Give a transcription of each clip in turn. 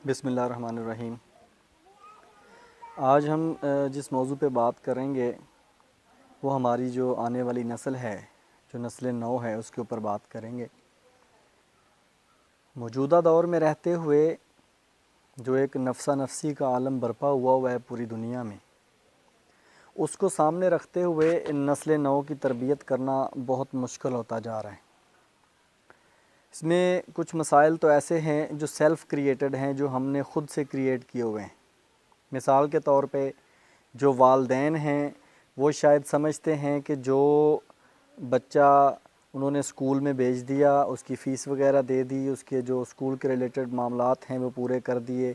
بسم اللہ الرحمن الرحیم۔ آج ہم جس موضوع پہ بات کریں گے وہ ہماری جو آنے والی نسل ہے، جو نسل نو ہے، اس کے اوپر بات کریں گے۔ موجودہ دور میں رہتے ہوئے جو ایک نفسہ نفسی کا عالم برپا ہوا ہے پوری دنیا میں، اس کو سامنے رکھتے ہوئے نسل نو کی تربیت کرنا بہت مشکل ہوتا جا رہا ہے۔ اس میں کچھ مسائل تو ایسے ہیں جو سیلف کریٹڈ ہیں، جو ہم نے خود سے کریٹ کیے ہوئے ہیں۔ مثال کے طور پہ جو والدین ہیں وہ شاید سمجھتے ہیں کہ جو بچہ انہوں نے اسکول میں بھیج دیا، اس کی فیس وغیرہ دے دی، اس کے جو اسکول کے ریلیٹڈ معاملات ہیں وہ پورے کر دیے،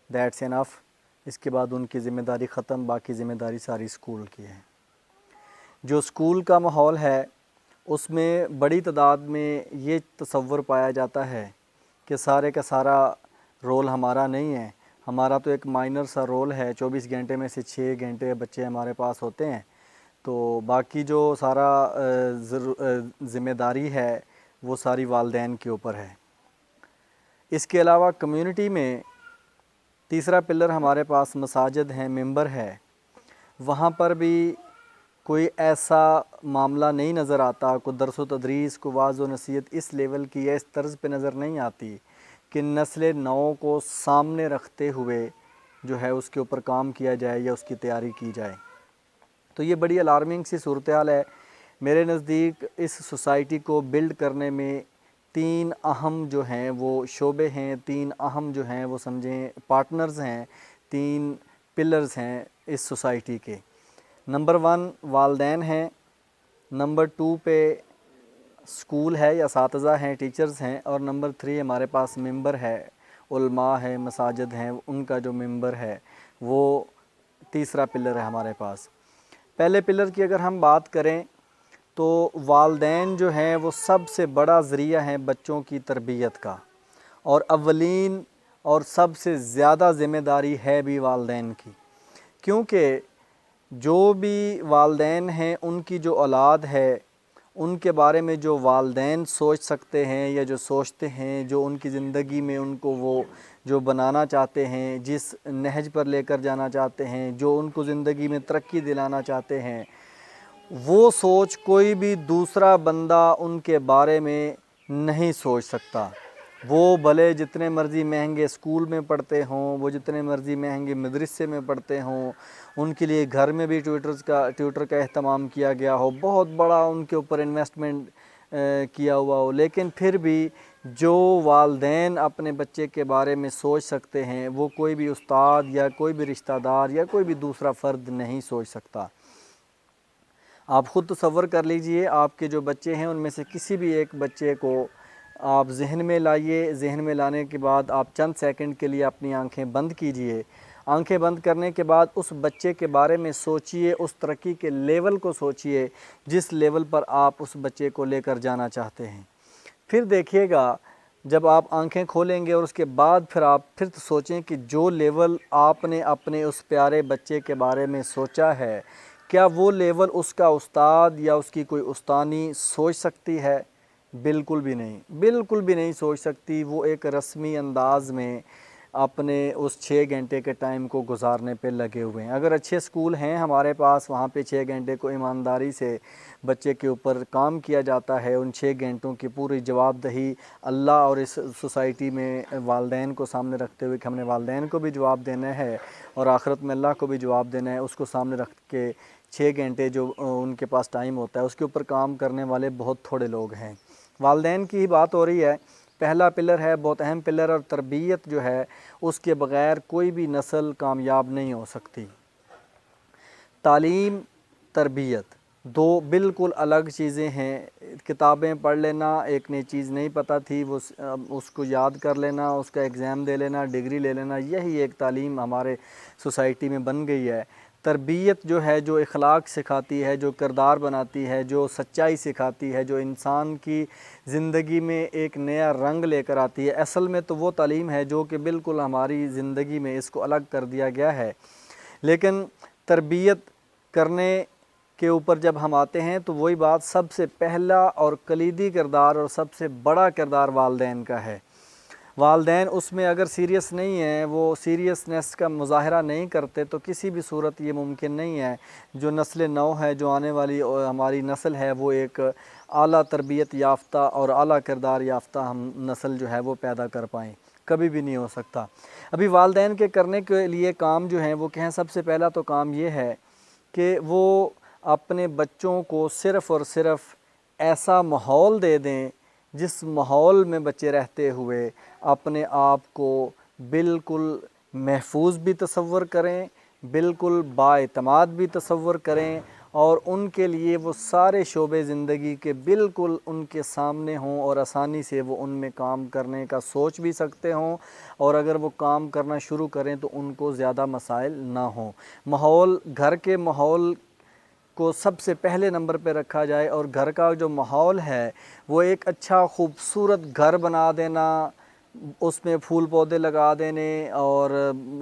دیٹس انف، اس کے بعد ان کی ذمہ داری ختم، باقی ذمہ داری ساری اسکول کی ہے۔ جو اسکول کا ماحول ہے اس میں بڑی تعداد میں یہ تصور پایا جاتا ہے کہ سارے کا سارا رول ہمارا نہیں ہے، ہمارا تو ایک مائنر سا رول ہے، 24 گھنٹے میں سے 6 گھنٹے بچے ہمارے پاس ہوتے ہیں، تو باقی جو سارا ذمہ داری ہے وہ ساری والدین کے اوپر ہے۔ اس کے علاوہ کمیونٹی میں تیسرا پلر ہمارے پاس مساجد ہیں، ممبر ہے، وہاں پر بھی کوئی ایسا معاملہ نہیں نظر آتا، کوئی درس و تدریس، کوئی واعظ و نصیحت اس لیول کی یا اس طرز پہ نظر نہیں آتی کہ نسل نو کو سامنے رکھتے ہوئے جو ہے اس کے اوپر کام کیا جائے یا اس کی تیاری کی جائے۔ تو یہ بڑی الارمنگ سی صورتحال ہے۔ میرے نزدیک اس سوسائٹی کو بلڈ کرنے میں 3 اہم جو ہیں وہ شعبے ہیں، 3 اہم جو ہیں وہ سمجھیں پارٹنرز ہیں، 3 پلرز ہیں اس سوسائٹی کے۔ نمبر 1 والدین ہیں، نمبر 2 پہ اسکول ہے یا اساتذہ ہیں، ٹیچرز ہیں، اور نمبر 3 ہمارے پاس ممبر ہے، علماء ہیں، مساجد ہیں، ان کا جو ممبر ہے وہ تیسرا پلر ہے ہمارے پاس۔ پہلے پلر کی اگر ہم بات کریں تو والدین جو ہیں وہ سب سے بڑا ذریعہ ہیں بچوں کی تربیت کا، اور اولین اور سب سے زیادہ ذمہ داری ہے بھی والدین کی، کیونکہ جو بھی والدین ہیں ان کی جو اولاد ہے ان کے بارے میں جو والدین سوچ سکتے ہیں یا جو سوچتے ہیں، جو ان کی زندگی میں ان کو وہ جو بنانا چاہتے ہیں، جس نہج پر لے کر جانا چاہتے ہیں، جو ان کو زندگی میں ترقی دلانا چاہتے ہیں، وہ سوچ کوئی بھی دوسرا بندہ ان کے بارے میں نہیں سوچ سکتا۔ وہ بھلے جتنے مرضی مہنگے اسکول میں پڑھتے ہوں، وہ جتنے مرضی مہنگے مدرسے میں پڑھتے ہوں، ان کے لیے گھر میں بھی ٹیوٹر کا اہتمام کیا گیا ہو، بہت بڑا ان کے اوپر انویسٹمنٹ کیا ہوا ہو، لیکن پھر بھی جو والدین اپنے بچے کے بارے میں سوچ سکتے ہیں وہ کوئی بھی استاد یا کوئی بھی رشتہ دار یا کوئی بھی دوسرا فرد نہیں سوچ سکتا۔ آپ خود تصور کر لیجئے، آپ کے جو بچے ہیں ان میں سے کسی بھی ایک بچے کو آپ ذہن میں لائیے، ذہن میں لانے کے بعد آپ چند سیکنڈ کے لیے اپنی آنکھیں بند کیجئے، آنکھیں بند کرنے کے بعد اس بچے کے بارے میں سوچئے، اس ترقی کے لیول کو سوچئے جس لیول پر آپ اس بچے کو لے کر جانا چاہتے ہیں۔ پھر دیکھیے گا جب آپ آنکھیں کھولیں گے اور اس کے بعد پھر آپ سوچیں کہ جو لیول آپ نے اپنے اس پیارے بچے کے بارے میں سوچا ہے، کیا وہ لیول اس کا استاد یا اس کی کوئی استانی سوچ سکتی ہے؟ بالکل بھی نہیں، بالکل بھی نہیں سوچ سکتی۔ وہ ایک رسمی انداز میں اپنے اس 6 گھنٹے کے ٹائم کو گزارنے پہ لگے ہوئے ہیں۔ اگر اچھے اسکول ہیں ہمارے پاس، وہاں پہ 6 گھنٹے کو ایمانداری سے بچے کے اوپر کام کیا جاتا ہے، ان 6 گھنٹوں کی پوری جواب دہی اللہ اور اس سوسائٹی میں والدین کو سامنے رکھتے ہوئے کہ ہم نے والدین کو بھی جواب دینا ہے اور آخرت میں اللہ کو بھی جواب دینا ہے، اس کو سامنے رکھ کے 6 گھنٹے جو ان کے پاس ٹائم ہوتا ہے اس کے اوپر کام کرنے والے بہت تھوڑے لوگ ہیں۔ والدین کی ہی بات ہو رہی ہے، پہلا پلر ہے، بہت اہم پلر، اور تربیت جو ہے اس کے بغیر کوئی بھی نسل کامیاب نہیں ہو سکتی۔ تعلیم، تربیت 2 بالکل الگ چیزیں ہیں۔ کتابیں پڑھ لینا ایک نئی چیز نہیں پتہ تھی، وہ اس کو یاد کر لینا، اس کا ایگزام دے لینا، ڈگری لے لینا، یہی ایک تعلیم ہمارے سوسائٹی میں بن گئی ہے۔ تربیت جو ہے، جو اخلاق سکھاتی ہے، جو کردار بناتی ہے، جو سچائی سکھاتی ہے، جو انسان کی زندگی میں ایک نیا رنگ لے کر آتی ہے، اصل میں تو وہ تعلیم ہے جو کہ بالکل ہماری زندگی میں اس کو الگ کر دیا گیا ہے۔ لیکن تربیت کرنے کے اوپر جب ہم آتے ہیں تو وہی بات، سب سے پہلا اور کلیدی کردار اور سب سے بڑا کردار والدین کا ہے۔ والدین اس میں اگر سیریس نہیں ہیں، وہ سیریسنس کا مظاہرہ نہیں کرتے، تو کسی بھی صورت یہ ممکن نہیں ہے جو نسل نو ہے، جو آنے والی ہماری نسل ہے، وہ ایک اعلیٰ تربیت یافتہ اور اعلیٰ کردار یافتہ ہم نسل جو ہے وہ پیدا کر پائیں، کبھی بھی نہیں ہو سکتا۔ ابھی والدین کے کرنے کے لیے کام جو ہیں وہ کہیں، سب سے پہلا تو کام یہ ہے کہ وہ اپنے بچوں کو صرف اور صرف ایسا ماحول دے دیں جس ماحول میں بچے رہتے ہوئے اپنے آپ کو بالکل محفوظ بھی تصور کریں، بالکل بااعتماد بھی تصور کریں، اور ان کے لیے وہ سارے شعبے زندگی کے بالکل ان کے سامنے ہوں اور آسانی سے وہ ان میں کام کرنے کا سوچ بھی سکتے ہوں، اور اگر وہ کام کرنا شروع کریں تو ان کو زیادہ مسائل نہ ہوں۔ ماحول، گھر کے ماحول کو سب سے پہلے نمبر پہ رکھا جائے، اور گھر کا جو ماحول ہے وہ ایک اچھا خوبصورت گھر بنا دینا، اس میں پھول پودے لگا دینے اور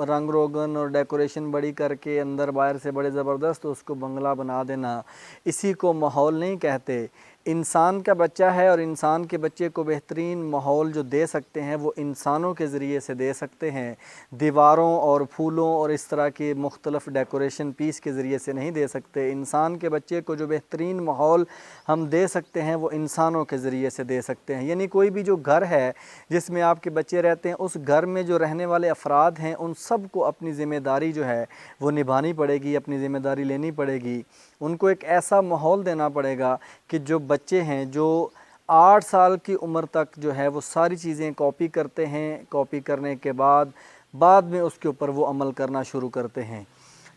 رنگ روگن اور ڈیکوریشن بڑی کر کے اندر باہر سے بڑے زبردست اس کو بنگلہ بنا دینا، اسی کو ماحول نہیں کہتے۔ انسان کا بچہ ہے، اور انسان کے بچے کو بہترین ماحول جو دے سکتے ہیں وہ انسانوں کے ذریعے سے دے سکتے ہیں، دیواروں اور پھولوں اور اس طرح کے مختلف ڈیکوریشن پیس کے ذریعے سے نہیں دے سکتے۔ انسان کے بچے کو جو بہترین ماحول ہم دے سکتے ہیں وہ انسانوں کے ذریعے سے دے سکتے ہیں۔ یعنی کوئی بھی جو گھر ہے جس میں آپ کے بچے رہتے ہیں، اس گھر میں جو رہنے والے افراد ہیں ان سب کو اپنی ذمہ داری جو ہے وہ نبھانی پڑے گی، اپنی ذمہ داری لینی پڑے گی۔ ان کو ایک ایسا ماحول دینا پڑے گا کہ جو بچے ہیں جو 8 سال کی عمر تک جو ہے وہ ساری چیزیں کاپی کرتے ہیں، کاپی کرنے کے بعد میں اس کے اوپر وہ عمل کرنا شروع کرتے ہیں۔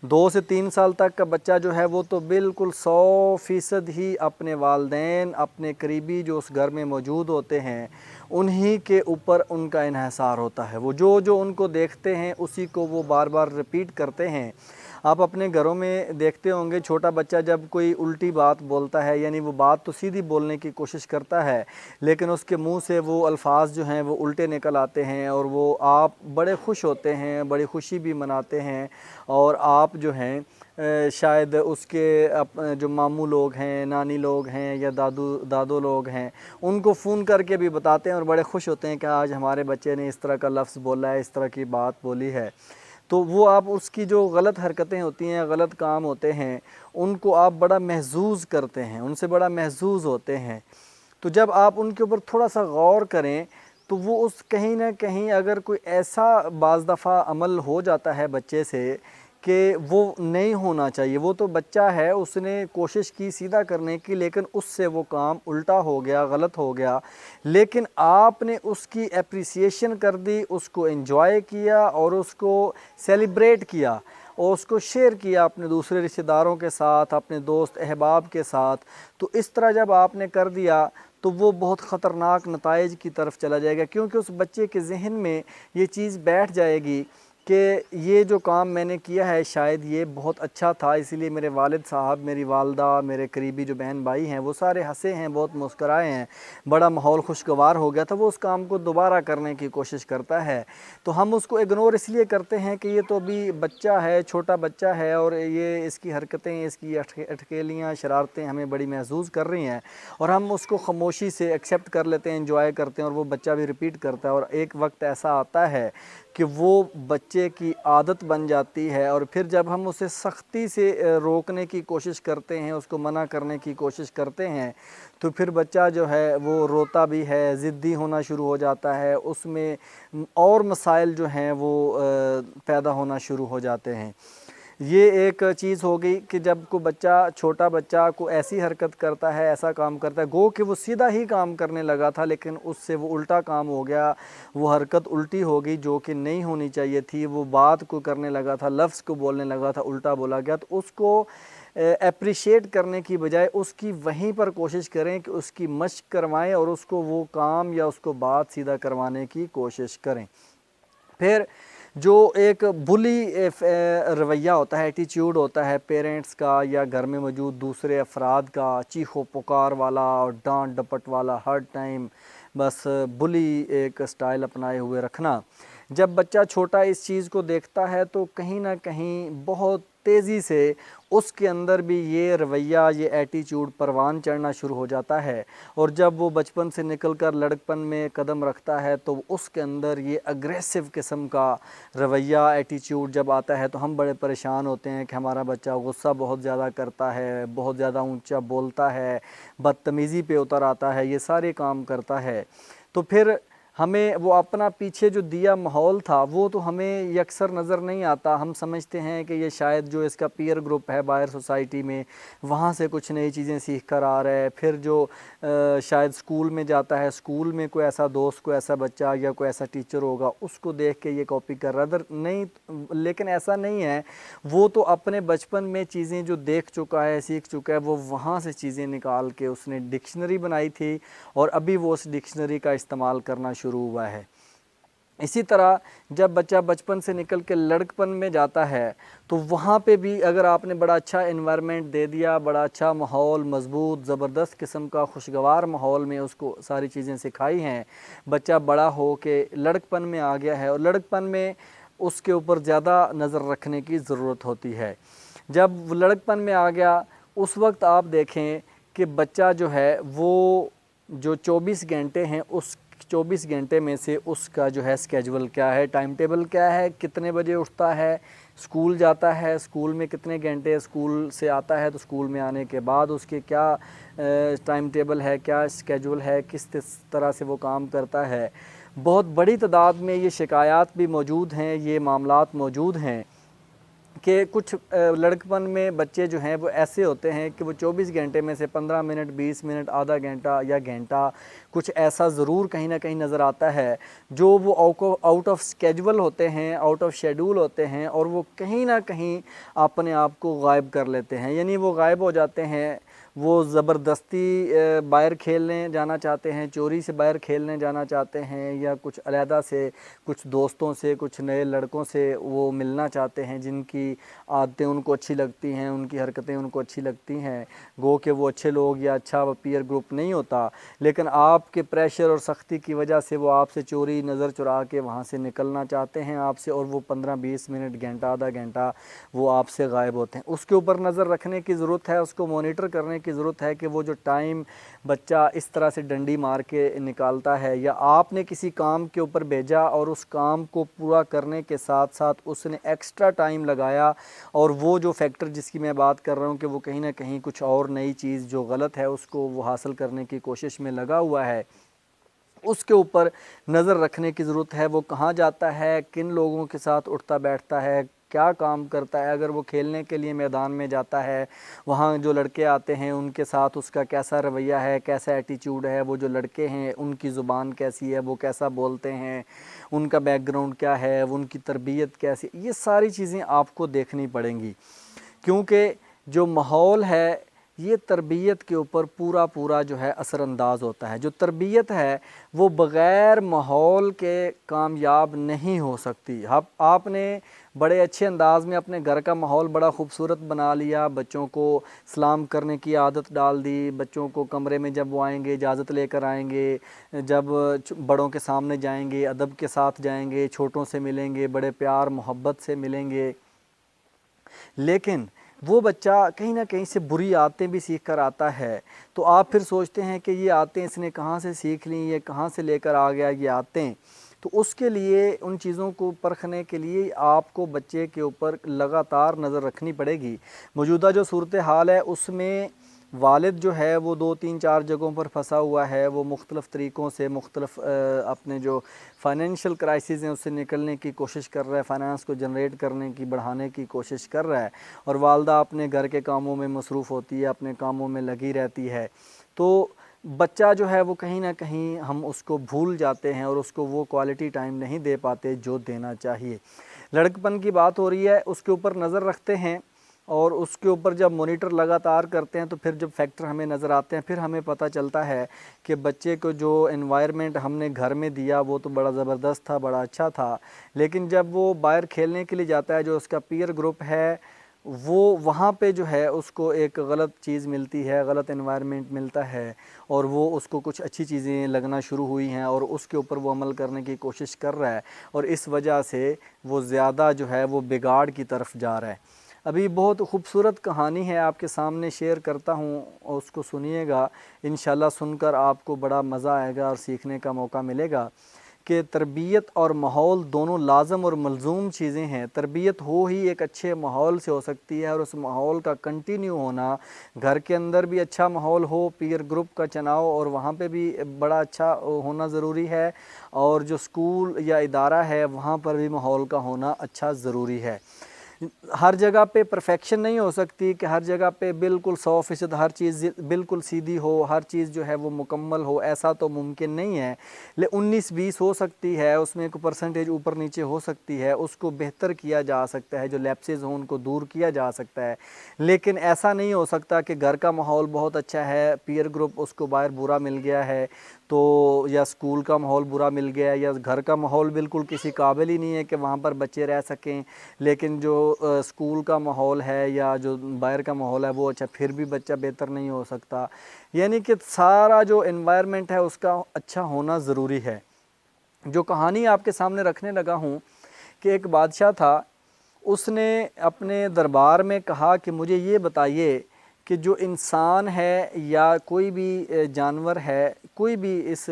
2 سے 3 سال تک کا بچہ جو ہے وہ تو بالکل 100% ہی اپنے والدین، اپنے قریبی جو اس گھر میں موجود ہوتے ہیں انہی کے اوپر ان کا انحصار ہوتا ہے۔ وہ جو ان کو دیکھتے ہیں اسی کو وہ بار بار ریپیٹ کرتے ہیں۔ آپ اپنے گھروں میں دیکھتے ہوں گے، چھوٹا بچہ جب کوئی الٹی بات بولتا ہے، یعنی وہ بات تو سیدھی بولنے کی کوشش کرتا ہے لیکن اس کے منہ سے وہ الفاظ جو ہیں وہ الٹے نکل آتے ہیں، اور وہ آپ بڑے خوش ہوتے ہیں، بڑی خوشی بھی مناتے ہیں، اور آپ جو ہیں شاید اس کے جو ماموں لوگ ہیں، نانی لوگ ہیں یا دادو لوگ ہیں، ان کو فون کر کے بھی بتاتے ہیں اور بڑے خوش ہوتے ہیں کہ آج ہمارے بچے نے اس طرح کا لفظ بولا ہے، اس طرح کی بات بولی ہے۔ تو وہ آپ اس کی جو غلط حرکتیں ہوتی ہیں، غلط کام ہوتے ہیں، ان کو آپ بڑا محظوظ کرتے ہیں، ان سے بڑا محظوظ ہوتے ہیں۔ تو جب آپ ان کے اوپر تھوڑا سا غور کریں تو وہ اس کہیں نہ کہیں اگر کوئی ایسا بعض دفعہ عمل ہو جاتا ہے بچے سے کہ وہ نہیں ہونا چاہیے، وہ تو بچہ ہے، اس نے کوشش کی سیدھا کرنے کی لیکن اس سے وہ کام الٹا ہو گیا، غلط ہو گیا، لیکن آپ نے اس کی اپریسیشن کر دی، اس کو انجوائے کیا اور اس کو سیلیبریٹ کیا اور اس کو شیئر کیا اپنے دوسرے رشتہ داروں کے ساتھ، اپنے دوست احباب کے ساتھ۔ تو اس طرح جب آپ نے کر دیا تو وہ بہت خطرناک نتائج کی طرف چلا جائے گا، کیونکہ اس بچے کے ذہن میں یہ چیز بیٹھ جائے گی کہ یہ جو کام میں نے کیا ہے شاید یہ بہت اچھا تھا، اسی لیے میرے والد صاحب، میری والدہ، میرے قریبی جو بہن بھائی ہیں وہ سارے ہنسے ہیں، بہت مسکرائے ہیں، بڑا ماحول خوشگوار ہو گیا تھا۔ وہ اس کام کو دوبارہ کرنے کی کوشش کرتا ہے، تو ہم اس کو اگنور اس لیے کرتے ہیں کہ یہ تو ابھی بچہ ہے، چھوٹا بچہ ہے، اور یہ اس کی حرکتیں، اس کی اٹکیلیاں، شرارتیں ہمیں بڑی محظوظ کر رہی ہیں، اور ہم اس کو خاموشی سے ایکسیپٹ کر لیتے ہیں، انجوائے کرتے ہیں، اور وہ بچہ بھی ریپیٹ کرتا ہے، اور ایک وقت ایسا آتا ہے کہ وہ بچے کی عادت بن جاتی ہے، اور پھر جب ہم اسے سختی سے روکنے کی کوشش کرتے ہیں، اس کو منع کرنے کی کوشش کرتے ہیں، تو پھر بچہ جو ہے وہ روتا بھی ہے، ضدی ہونا شروع ہو جاتا ہے، اس میں اور مسائل جو ہیں وہ پیدا ہونا شروع ہو جاتے ہیں۔ یہ ایک چیز ہو گئی کہ جب کوئی بچہ، چھوٹا بچہ کو ایسی حرکت کرتا ہے، ایسا کام کرتا ہے، گو کہ وہ سیدھا ہی کام کرنے لگا تھا لیکن اس سے وہ الٹا کام ہو گیا، وہ حرکت الٹی ہو گئی جو کہ نہیں ہونی چاہیے تھی، وہ بات کو کرنے لگا تھا، لفظ کو بولنے لگا تھا، الٹا بولا گیا، تو اس کو اپریشیٹ کرنے کی بجائے اس کی وہیں پر کوشش کریں کہ اس کی مشق کروائیں اور اس کو وہ کام یا اس کو بات سیدھا کروانے کی کوشش کریں۔ پھر جو ایک بلی رویہ ہوتا ہے، ایٹیچیوڈ ہوتا ہے پیرنٹس کا یا گھر میں موجود دوسرے افراد کا، چیخو پکار والا اور ڈانٹ ڈپٹ والا، ہر ٹائم بس بلی ایک سٹائل اپنائے ہوئے رکھنا، جب بچہ چھوٹا اس چیز کو دیکھتا ہے تو کہیں نہ کہیں بہت تیزی سے اس کے اندر بھی یہ رویہ، یہ ایٹیچیوڈ پروان چڑھنا شروع ہو جاتا ہے، اور جب وہ بچپن سے نکل کر لڑکپن میں قدم رکھتا ہے تو اس کے اندر یہ اگریسو قسم کا رویہ، ایٹیچیوڈ جب آتا ہے تو ہم بڑے پریشان ہوتے ہیں کہ ہمارا بچہ غصہ بہت زیادہ کرتا ہے، بہت زیادہ اونچا بولتا ہے، بدتمیزی پہ اتر آتا ہے، یہ سارے کام کرتا ہے۔ تو پھر ہمیں وہ اپنا پیچھے جو دیا ماحول تھا وہ تو ہمیں یکسر نظر نہیں آتا، ہم سمجھتے ہیں کہ یہ شاید جو اس کا پیئر گروپ ہے باہر سوسائٹی میں، وہاں سے کچھ نئی چیزیں سیکھ کر آ رہا ہے۔ پھر جو شاید سکول میں جاتا ہے، سکول میں کوئی ایسا دوست، کوئی ایسا بچہ یا کوئی ایسا ٹیچر ہوگا، اس کو دیکھ کے یہ کاپی کر رہا ہے نہیں، لیکن ایسا نہیں ہے۔ وہ تو اپنے بچپن میں چیزیں جو دیکھ چکا ہے، سیکھ چکا ہے، وہ وہاں سے چیزیں نکال کے اس نے ڈکشنری بنائی تھی اور ابھی وہ اس ڈکشنری کا استعمال کرنا شروع ہوا ہے۔ اسی طرح جب بچہ بچپن سے نکل کے لڑکپن میں جاتا ہے تو وہاں پہ بھی اگر آپ نے بڑا اچھا انوائرمنٹ دے دیا، بڑا اچھا ماحول، مضبوط زبردست قسم کا خوشگوار ماحول میں اس کو ساری چیزیں سکھائی ہیں، بچہ بڑا ہو کے لڑکپن میں آ گیا ہے، اور لڑکپن میں اس کے اوپر زیادہ نظر رکھنے کی ضرورت ہوتی ہے۔ جب وہ لڑکپن میں آ گیا اس وقت آپ دیکھیں کہ بچہ جو ہے وہ جو 24 گھنٹے ہیں، اس 24 گھنٹے میں سے اس کا جو ہے اسکیجول کیا ہے، ٹائم ٹیبل کیا ہے، کتنے بجے اٹھتا ہے، اسکول جاتا ہے، اسکول میں کتنے گھنٹے، اسکول سے آتا ہے تو اسکول میں آنے کے بعد اس کے کیا ٹائم ٹیبل ہے، کیا اسکیجول ہے، کس طرح سے وہ کام کرتا ہے۔ بہت بڑی تعداد میں یہ شکایات بھی موجود ہیں، یہ معاملات موجود ہیں کہ کچھ لڑکپن میں بچے جو ہیں وہ ایسے ہوتے ہیں کہ وہ 24 گھنٹے میں سے 15 منٹ، 20 منٹ، آدھا گھنٹہ یا گھنٹہ کچھ ایسا ضرور کہیں نہ کہیں نظر آتا ہے جو وہ آؤٹ آف اسکیجول ہوتے ہیں، آؤٹ آف شیڈول ہوتے ہیں، اور وہ کہیں نہ کہیں اپنے آپ کو غائب کر لیتے ہیں، یعنی وہ غائب ہو جاتے ہیں۔ وہ زبردستی باہر کھیلنے جانا چاہتے ہیں، چوری سے باہر کھیلنے جانا چاہتے ہیں، یا کچھ علیحدہ سے کچھ دوستوں سے، کچھ نئے لڑکوں سے وہ ملنا چاہتے ہیں جن کی عادتیں ان کو اچھی لگتی ہیں، ان کی حرکتیں ان کو اچھی لگتی ہیں، گو کہ وہ اچھے لوگ یا اچھا پیئر گروپ نہیں ہوتا، لیکن آپ کے پریشر اور سختی کی وجہ سے وہ آپ سے چوری نظر چرا کے وہاں سے نکلنا چاہتے ہیں آپ سے، اور وہ 15-20 منٹ، گھنٹہ، آدھا گھنٹہ وہ آپ سے غائب ہوتے ہیں۔ اس کے اوپر نظر رکھنے کی ضرورت ہے، اس کو مانیٹر کرنے کی ضرورت ہے کہ وہ جو ٹائم بچہ اس طرح سے ڈنڈی مار کے نکالتا ہے، یا آپ نے کسی کام کے اوپر بھیجا اور اس کام کو پورا کرنے کے ساتھ ساتھ اس نے ایکسٹرا ٹائم لگایا، اور وہ جو فیکٹر جس کی میں بات کر رہا ہوں کہ وہ کہیں نہ کہیں کچھ اور نئی چیز جو غلط ہے اس کو وہ حاصل کرنے کی کوشش میں لگا ہوا ہے، اس کے اوپر نظر رکھنے کی ضرورت ہے۔ وہ کہاں جاتا ہے، کن لوگوں کے ساتھ اٹھتا بیٹھتا ہے، کیا کام کرتا ہے، اگر وہ کھیلنے کے لیے میدان میں جاتا ہے، وہاں جو لڑکے آتے ہیں ان کے ساتھ اس کا کیسا رویہ ہے، کیسا ایٹیچیوڈ ہے، وہ جو لڑکے ہیں ان کی زبان کیسی ہے، وہ کیسا بولتے ہیں، ان کا بیک گراؤنڈ کیا ہے، ان کی تربیت کیسی، یہ ساری چیزیں آپ کو دیکھنی پڑیں گی، کیونکہ جو ماحول ہے یہ تربیت کے اوپر پورا جو ہے اثر انداز ہوتا ہے۔ جو تربیت ہے وہ بغیر ماحول کے کامیاب نہیں ہو سکتی۔ آپ نے بڑے اچھے انداز میں اپنے گھر کا ماحول بڑا خوبصورت بنا لیا، بچوں کو سلام کرنے کی عادت ڈال دی، بچوں کو کمرے میں جب وہ آئیں گے اجازت لے کر آئیں گے، جب بڑوں کے سامنے جائیں گے ادب کے ساتھ جائیں گے، چھوٹوں سے ملیں گے بڑے پیار محبت سے ملیں گے، لیکن وہ بچہ کہیں نہ کہیں سے بری عادتیں بھی سیکھ کر آتا ہے، تو آپ پھر سوچتے ہیں کہ یہ عادتیں اس نے کہاں سے سیکھ لیں، یہ کہاں سے لے کر آ گیا یہ عادتیں۔ تو اس کے لیے ان چیزوں کو پرکھنے کے لیے آپ کو بچے کے اوپر لگاتار نظر رکھنی پڑے گی۔ موجودہ جو صورتحال ہے اس میں والد جو ہے وہ 2-3-4 جگہوں پر پھنسا ہوا ہے، وہ مختلف طریقوں سے مختلف اپنے جو فائنینشیل کرائسس ہیں اس سے نکلنے کی کوشش کر رہا ہے، فائنانس کو جنریٹ کرنے کی، بڑھانے کی کوشش کر رہا ہے، اور والدہ اپنے گھر کے کاموں میں مصروف ہوتی ہے، اپنے کاموں میں لگی رہتی ہے، تو بچہ جو ہے وہ کہیں نہ کہیں ہم اس کو بھول جاتے ہیں اور اس کو وہ کوالٹی ٹائم نہیں دے پاتے جو دینا چاہیے۔ لڑکپن کی بات ہو رہی ہے، اس کے اوپر نظر رکھتے ہیں، اور اس کے اوپر جب مانیٹر لگاتار کرتے ہیں تو پھر جب فیکٹر ہمیں نظر آتے ہیں پھر ہمیں پتہ چلتا ہے کہ بچے کو جو انوائرمنٹ ہم نے گھر میں دیا وہ تو بڑا زبردست تھا، بڑا اچھا تھا، لیکن جب وہ باہر کھیلنے کے لیے جاتا ہے جو اس کا پیئر گروپ ہے وہ وہاں پہ جو ہے اس کو ایک غلط چیز ملتی ہے، غلط انوائرمنٹ ملتا ہے، اور وہ اس کو کچھ اچھی چیزیں لگنا شروع ہوئی ہیں اور اس کے اوپر وہ عمل کرنے کی کوشش کر رہا ہے، اور اس وجہ سے وہ زیادہ جو ہے وہ بگاڑ کی طرف جا رہا ہے۔ ابھی بہت خوبصورت کہانی ہے آپ کے سامنے شیئر کرتا ہوں، اور اس کو سنیے گا، انشاءاللہ سن کر آپ کو بڑا مزہ آئے گا اور سیکھنے کا موقع ملے گا کہ تربیت اور ماحول دونوں لازم اور ملزوم چیزیں ہیں۔ تربیت ہو ہی ایک اچھے ماحول سے ہو سکتی ہے، اور اس ماحول کا کنٹینیو ہونا، گھر کے اندر بھی اچھا ماحول ہو، پیر گروپ کا چناؤ اور وہاں پہ بھی بڑا اچھا ہونا ضروری ہے، اور جو اسکول یا ادارہ ہے وہاں پر بھی ماحول کا ہونا اچھا ضروری ہے۔ ہر جگہ پہ پرفیکشن نہیں ہو سکتی کہ ہر جگہ پہ بالکل 100% ہر چیز بالکل سیدھی ہو، ہر چیز جو ہے وہ مکمل ہو، ایسا تو ممکن نہیں ہے۔ 19-20 ہو سکتی ہے، اس میں ایک پرسنٹیج اوپر نیچے ہو سکتی ہے، اس کو بہتر کیا جا سکتا ہے، جو لیپسز ہوں ان کو دور کیا جا سکتا ہے، لیکن ایسا نہیں ہو سکتا کہ گھر کا ماحول بہت اچھا ہے، پیر گروپ اس کو باہر برا مل گیا ہے تو، یا اسکول کا ماحول برا مل گیا ہے، یا گھر کا ماحول بالکل کسی قابل ہی نہیں ہے کہ وہاں پر بچے رہ سکیں، لیکن جو اسکول کا ماحول ہے یا جو باہر کا ماحول ہے وہ اچھا، پھر بھی بچہ بہتر نہیں ہو سکتا۔ یعنی کہ سارا جو انوائرمنٹ ہے اس کا اچھا ہونا ضروری ہے۔ جو کہانی آپ کے سامنے رکھنے لگا ہوں کہ ایک بادشاہ تھا، اس نے اپنے دربار میں کہا کہ مجھے یہ بتائیے کہ جو انسان ہے یا کوئی بھی جانور ہے، کوئی بھی اس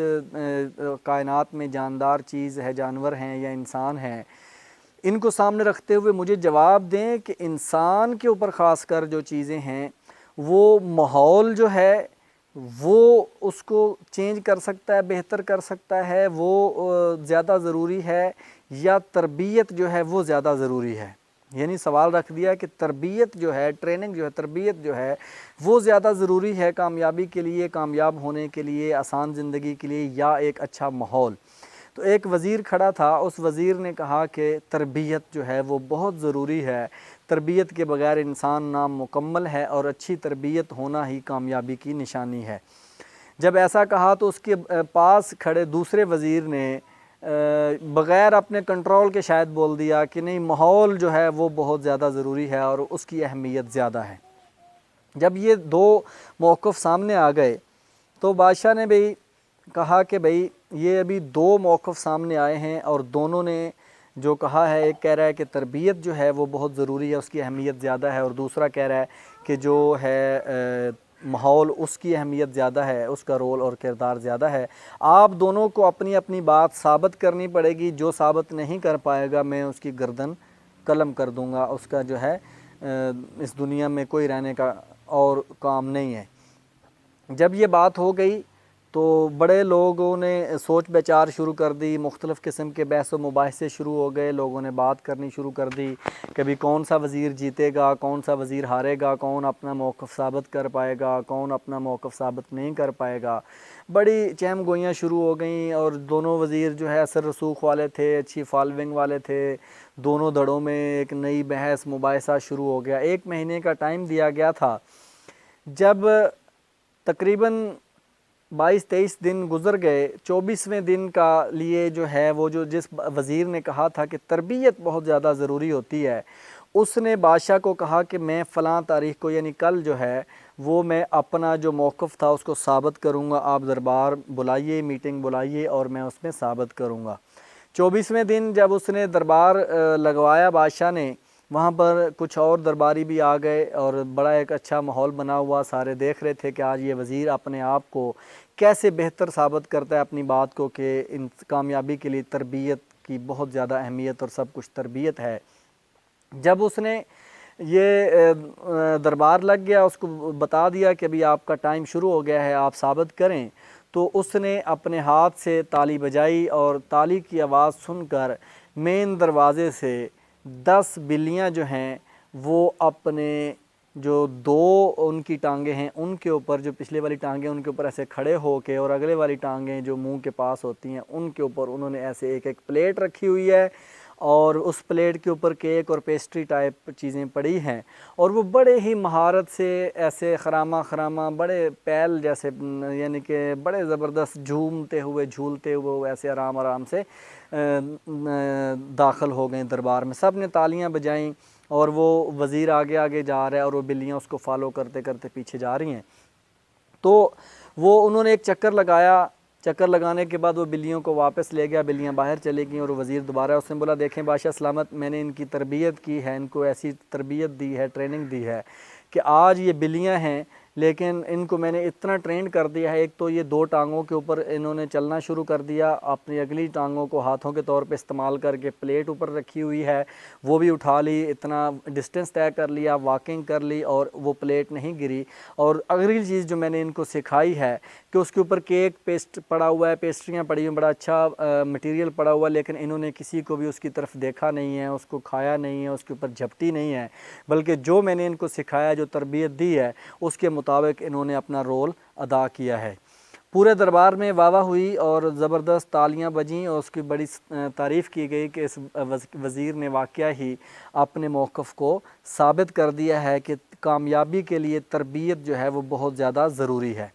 کائنات میں جاندار چیز ہے، جانور ہیں یا انسان ہیں، ان کو سامنے رکھتے ہوئے مجھے جواب دیں کہ انسان کے اوپر خاص کر جو چیزیں ہیں، وہ ماحول جو ہے وہ اس کو چینج کر سکتا ہے، بہتر کر سکتا ہے، وہ زیادہ ضروری ہے، یا تربیت جو ہے وہ زیادہ ضروری ہے۔ یعنی سوال رکھ دیا کہ تربیت جو ہے، ٹریننگ جو ہے، تربیت جو ہے وہ زیادہ ضروری ہے کامیابی کے لیے، کامیاب ہونے کے لیے، آسان زندگی کے لیے، یا ایک اچھا ماحول۔ تو ایک وزیر کھڑا تھا، اس وزیر نے کہا کہ تربیت جو ہے وہ بہت ضروری ہے، تربیت کے بغیر انسان نامکمل ہے، اور اچھی تربیت ہونا ہی کامیابی کی نشانی ہے۔ جب ایسا کہا تو اس کے پاس کھڑے دوسرے وزیر نے بغیر اپنے کنٹرول کے شاید بول دیا کہ نہیں، ماحول جو ہے وہ بہت زیادہ ضروری ہے اور اس کی اہمیت زیادہ ہے۔ جب یہ دو موقف سامنے آ گئے تو بادشاہ نے بھی کہا کہ بھئی یہ ابھی دو موقف سامنے آئے ہیں، اور دونوں نے جو کہا ہے، ایک کہہ رہا ہے کہ تربیت جو ہے وہ بہت ضروری ہے، اس کی اہمیت زیادہ ہے، اور دوسرا کہہ رہا ہے کہ جو ہے ماحول، اس کی اہمیت زیادہ ہے، اس کا رول اور کردار زیادہ ہے۔ آپ دونوں کو اپنی اپنی بات ثابت کرنی پڑے گی، جو ثابت نہیں کر پائے گا میں اس کی گردن قلم کر دوں گا، اس کا جو ہے اس دنیا میں کوئی رہنے کا اور کام نہیں ہے۔ جب یہ بات ہو گئی تو بڑے لوگوں نے سوچ بچار شروع کر دی، مختلف قسم کے بحث و مباحثے شروع ہو گئے، لوگوں نے بات کرنی شروع کر دی، کبھی کون سا وزیر جیتے گا، کون سا وزیر ہارے گا، کون اپنا موقف ثابت کر پائے گا، کون اپنا موقف ثابت نہیں کر پائے گا۔ بڑی چہم گوئیاں شروع ہو گئیں، اور دونوں وزیر جو ہے اثر رسوخ والے تھے، اچھی فالوئنگ والے تھے، دونوں دھڑوں میں ایک نئی بحث مباحثہ شروع ہو گیا۔ 1 مہینے کا ٹائم دیا گیا تھا۔ جب تقریباً 22-23 دن گزر گئے، 24ویں دن کا لیے جو ہے وہ جس وزیر نے کہا تھا کہ تربیت بہت زیادہ ضروری ہوتی ہے، اس نے بادشاہ کو کہا کہ میں فلاں تاریخ کو، یعنی کل جو ہے وہ میں اپنا جو موقف تھا اس کو ثابت کروں گا، آپ دربار بلائیے، میٹنگ بلائیے، اور میں اس میں ثابت کروں گا۔ 24ویں دن جب اس نے دربار لگوایا بادشاہ نے، وہاں پر کچھ اور درباری بھی آ گئے، اور بڑا ایک اچھا ماحول بنا ہوا، سارے دیکھ رہے تھے کہ آج یہ وزیر اپنے آپ کو کیسے بہتر ثابت کرتا ہے اپنی بات کو، کہ ان کامیابی کے لیے تربیت کی بہت زیادہ اہمیت اور سب کچھ تربیت ہے۔ جب اس نے یہ دربار لگ گیا، اس کو بتا دیا کہ ابھی آپ کا ٹائم شروع ہو گیا ہے، آپ ثابت کریں، تو اس نے اپنے ہاتھ سے تالی بجائی، اور تالی کی آواز سن کر مین دروازے سے 10 بلیاں جو ہیں وہ اپنے جو 2 ان کی ٹانگیں ہیں ان کے اوپر، جو پچھلے والی ٹانگیں ان کے اوپر ایسے کھڑے ہو کے، اور اگلے والی ٹانگیں جو منہ کے پاس ہوتی ہیں ان کے اوپر انہوں نے ایسے ایک پلیٹ رکھی ہوئی ہے، اور اس پلیٹ کے اوپر کیک اور پیسٹری ٹائپ چیزیں پڑی ہیں، اور وہ بڑے ہی مہارت سے ایسے خرامہ بڑے پیل جیسے، یعنی کہ بڑے زبردست جھومتے ہوئے جھولتے ہوئے وہ ایسے آرام سے داخل ہو گئے دربار میں۔ سب نے تالیاں بجائیں، اور وہ وزیر آگے آگے جا رہا ہے اور وہ بلیاں اس کو فالو کرتے کرتے پیچھے جا رہی ہیں۔ تو وہ انہوں نے ایک چکر لگایا، چکر لگانے کے بعد وہ بلیوں کو واپس لے گیا، بلیاں باہر چلے گئیں اور وزیر دوبارہ اس نے بولا دیکھیں بادشاہ سلامت، میں نے ان کی تربیت کی ہے، ان کو ایسی تربیت دی ہے، ٹریننگ دی ہے کہ آج یہ بلیاں ہیں لیکن ان کو میں نے اتنا ٹرین کر دیا ہے، ایک تو یہ 2 ٹانگوں کے اوپر انہوں نے چلنا شروع کر دیا، اپنی اگلی ٹانگوں کو ہاتھوں کے طور پہ استعمال کر کے پلیٹ اوپر رکھی ہوئی ہے وہ بھی اٹھا لی، اتنا ڈسٹینس طے کر لیا، واکنگ کر لی اور وہ پلیٹ نہیں گری۔ اور اگلی چیز جو میں نے ان کو سکھائی ہے کہ اس کے اوپر کیک پیسٹ پڑا ہوا ہے، پیسٹریاں پڑی ہوئی، بڑا اچھا مٹیریل پڑا ہوا ہے، لیکن انہوں نے کسی کو بھی اس کی طرف دیکھا نہیں ہے، اس کو کھایا نہیں ہے، اس کے اوپر جھپٹی نہیں ہے، بلکہ جو میں نے ان کو سکھایا، جو تربیت دی ہے اس کے مطابق انہوں نے اپنا رول ادا کیا ہے۔ پورے دربار میں واہ واہ ہوئی اور زبردست تالیاں بجیں اور اس کی بڑی تعریف کی گئی کہ اس وزیر نے واقعہ ہی اپنے موقف کو ثابت کر دیا ہے کہ کامیابی کے لیے تربیت جو ہے وہ بہت زیادہ ضروری ہے۔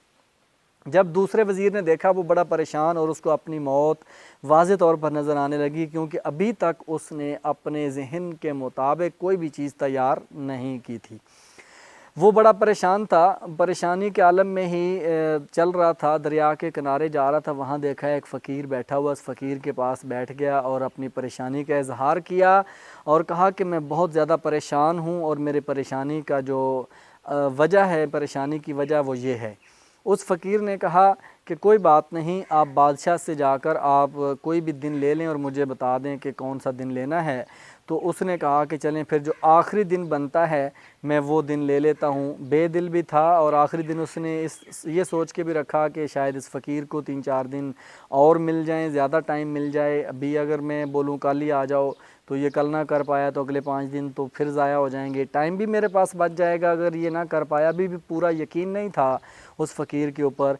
جب دوسرے وزیر نے دیکھا وہ بڑا پریشان اور اس کو اپنی موت واضح طور پر نظر آنے لگی، کیونکہ ابھی تک اس نے اپنے ذہن کے مطابق کوئی بھی چیز تیار نہیں کی تھی۔ وہ بڑا پریشان تھا، پریشانی کے عالم میں ہی چل رہا تھا، دریا کے کنارے جا رہا تھا، وہاں دیکھا ایک فقیر بیٹھا ہوا، اس فقیر کے پاس بیٹھ گیا اور اپنی پریشانی کا اظہار کیا اور کہا کہ میں بہت زیادہ پریشان ہوں اور میرے پریشانی کا جو وجہ ہے، پریشانی کی وجہ وہ یہ ہے۔ اس فقیر نے کہا کہ کوئی بات نہیں، آپ بادشاہ سے جا کر آپ کوئی بھی دن لے لیں اور مجھے بتا دیں کہ کون سا دن لینا ہے۔ تو اس نے کہا کہ چلیں پھر جو آخری دن بنتا ہے میں وہ دن لے لیتا ہوں۔ بے دل بھی تھا اور آخری دن اس نے یہ سوچ کے بھی رکھا کہ شاید اس فقیر کو 3-4 دن اور مل جائیں، زیادہ ٹائم مل جائے، ابھی اگر میں بولوں کل ہی آ جاؤ تو یہ کل نہ کر پایا تو اگلے 5 دن تو پھر ضائع ہو جائیں گے، ٹائم بھی میرے پاس بچ جائے گا اگر یہ نہ کر پایا۔ ابھی بھی پورا یقین نہیں تھا اس فقیر کے اوپر،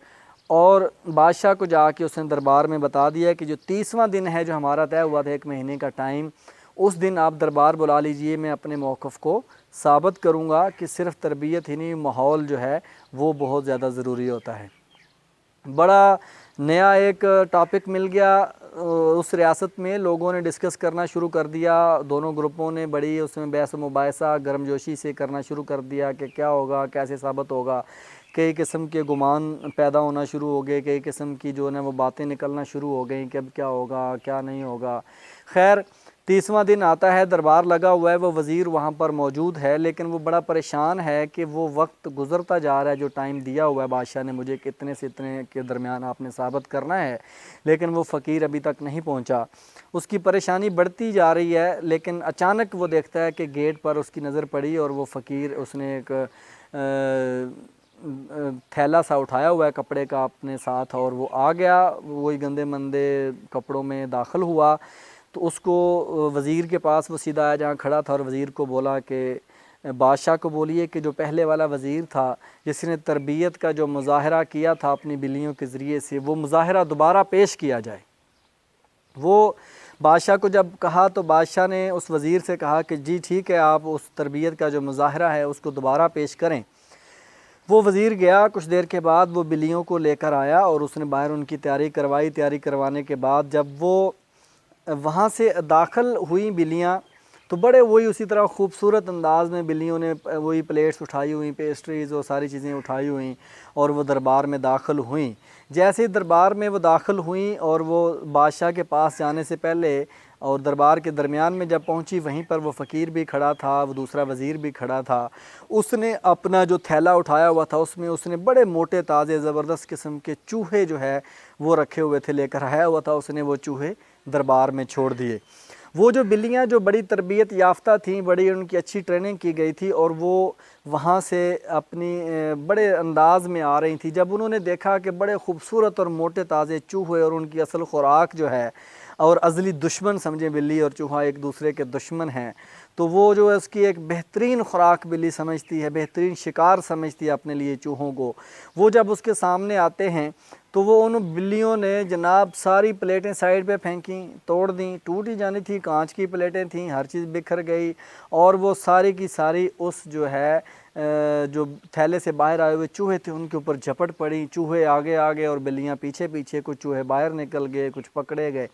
اور بادشاہ کو جا کے اس نے دربار میں بتا دیا کہ جو 30واں دن ہے جو ہمارا طے ہوا تھا 1 مہینے کا ٹائم، اس دن آپ دربار بلا لیجئے، میں اپنے موقف کو ثابت کروں گا کہ صرف تربیت ہی نہیں، ماحول جو ہے وہ بہت زیادہ ضروری ہوتا ہے۔ بڑا نیا ایک ٹاپک مل گیا اس ریاست میں، لوگوں نے ڈسکس کرنا شروع کر دیا، دونوں گروپوں نے بڑی اس میں بحث و مباحثہ گرم جوشی سے کرنا شروع کر دیا کہ کیا ہوگا، کیسے ثابت ہوگا، کئی قسم کے گمان پیدا ہونا شروع ہو گئے، کئی قسم کی جو ہے وہ باتیں نکلنا شروع ہو گئیں کہ اب کیا ہوگا کیا نہیں ہوگا۔ خیر 30واں دن آتا ہے، دربار لگا ہوا ہے، وہ وزیر وہاں پر موجود ہے، لیکن وہ بڑا پریشان ہے کہ وہ وقت گزرتا جا رہا ہے، جو ٹائم دیا ہوا ہے بادشاہ نے مجھے کہ اتنے سے اتنے کے درمیان آپ نے ثابت کرنا ہے، لیکن وہ فقیر ابھی تک نہیں پہنچا۔ اس کی پریشانی بڑھتی جا رہی ہے، لیکن اچانک وہ دیکھتا ہے کہ گیٹ پر اس کی نظر پڑی اور وہ فقیر اس نے ایک تھیلا سا اٹھایا ہوا ہے کپڑے کا اپنے ساتھ اور وہ آ گیا، وہی گندے مندے کپڑوں میں داخل ہوا۔ تو اس کو وزیر کے پاس وہ سیدھا آیا جہاں کھڑا تھا اور وزیر کو بولا کہ بادشاہ کو بولیے کہ جو پہلے والا وزیر تھا جس نے تربیت کا جو مظاہرہ کیا تھا اپنی بلیوں کے ذریعے سے، وہ مظاہرہ دوبارہ پیش کیا جائے۔ وہ بادشاہ کو جب کہا تو بادشاہ نے اس وزیر سے کہا کہ جی ٹھیک ہے، آپ اس تربیت کا جو مظاہرہ ہے اس کو دوبارہ پیش کریں۔ وہ وزیر گیا، کچھ دیر کے بعد وہ بلیوں کو لے کر آیا اور اس نے باہر ان کی تیاری کروائی۔ تیاری کروانے کے بعد جب وہ وہاں سے داخل ہوئیں بلیاں تو بڑے وہی اسی طرح خوبصورت انداز میں بلیوں نے وہی پلیٹس اٹھائی ہوئیں، پیسٹریز اور ساری چیزیں اٹھائی ہوئیں اور وہ دربار میں داخل ہوئیں۔ جیسے ہی دربار میں وہ داخل ہوئیں اور وہ بادشاہ کے پاس جانے سے پہلے اور دربار کے درمیان میں جب پہنچی، وہیں پر وہ فقیر بھی کھڑا تھا، وہ دوسرا وزیر بھی کھڑا تھا۔ اس نے اپنا جو تھیلا اٹھایا ہوا تھا اس میں اس نے بڑے موٹے تازے زبردست قسم کے چوہے جو ہے وہ رکھے ہوئے تھے، لے کر آیا ہوا تھا، اس نے وہ چوہے دربار میں چھوڑ دیے۔ وہ جو بلیاں جو بڑی تربیت یافتہ تھیں، بڑی ان کی اچھی ٹریننگ کی گئی تھی اور وہ وہاں سے اپنی بڑے انداز میں آ رہی تھیں، جب انہوں نے دیکھا کہ بڑے خوبصورت اور موٹے تازے چوہے اور ان کی اصل خوراک جو ہے، اور ازلی دشمن سمجھیں بلی اور چوہا ایک دوسرے کے دشمن ہیں، تو وہ جو اس کی ایک بہترین خوراک بلی سمجھتی ہے، بہترین شکار سمجھتی ہے اپنے لیے چوہوں کو، وہ جب اس کے سامنے آتے ہیں تو وہ ان بلیوں نے جناب ساری پلیٹیں سائڈ پہ پھینکیں، توڑ دیں، ٹوٹ ہی جانی تھی، کانچ کی پلیٹیں تھیں، ہر چیز بکھر گئی اور وہ ساری کی ساری اس جو ہے جو تھیلے سے باہر آئے ہوئے چوہے تھے ان کے اوپر جھپٹ پڑی، چوہے آگے آگے اور بلیاں پیچھے پیچھے، کچھ چوہے باہر نکل گئے، کچھ پکڑے گئے۔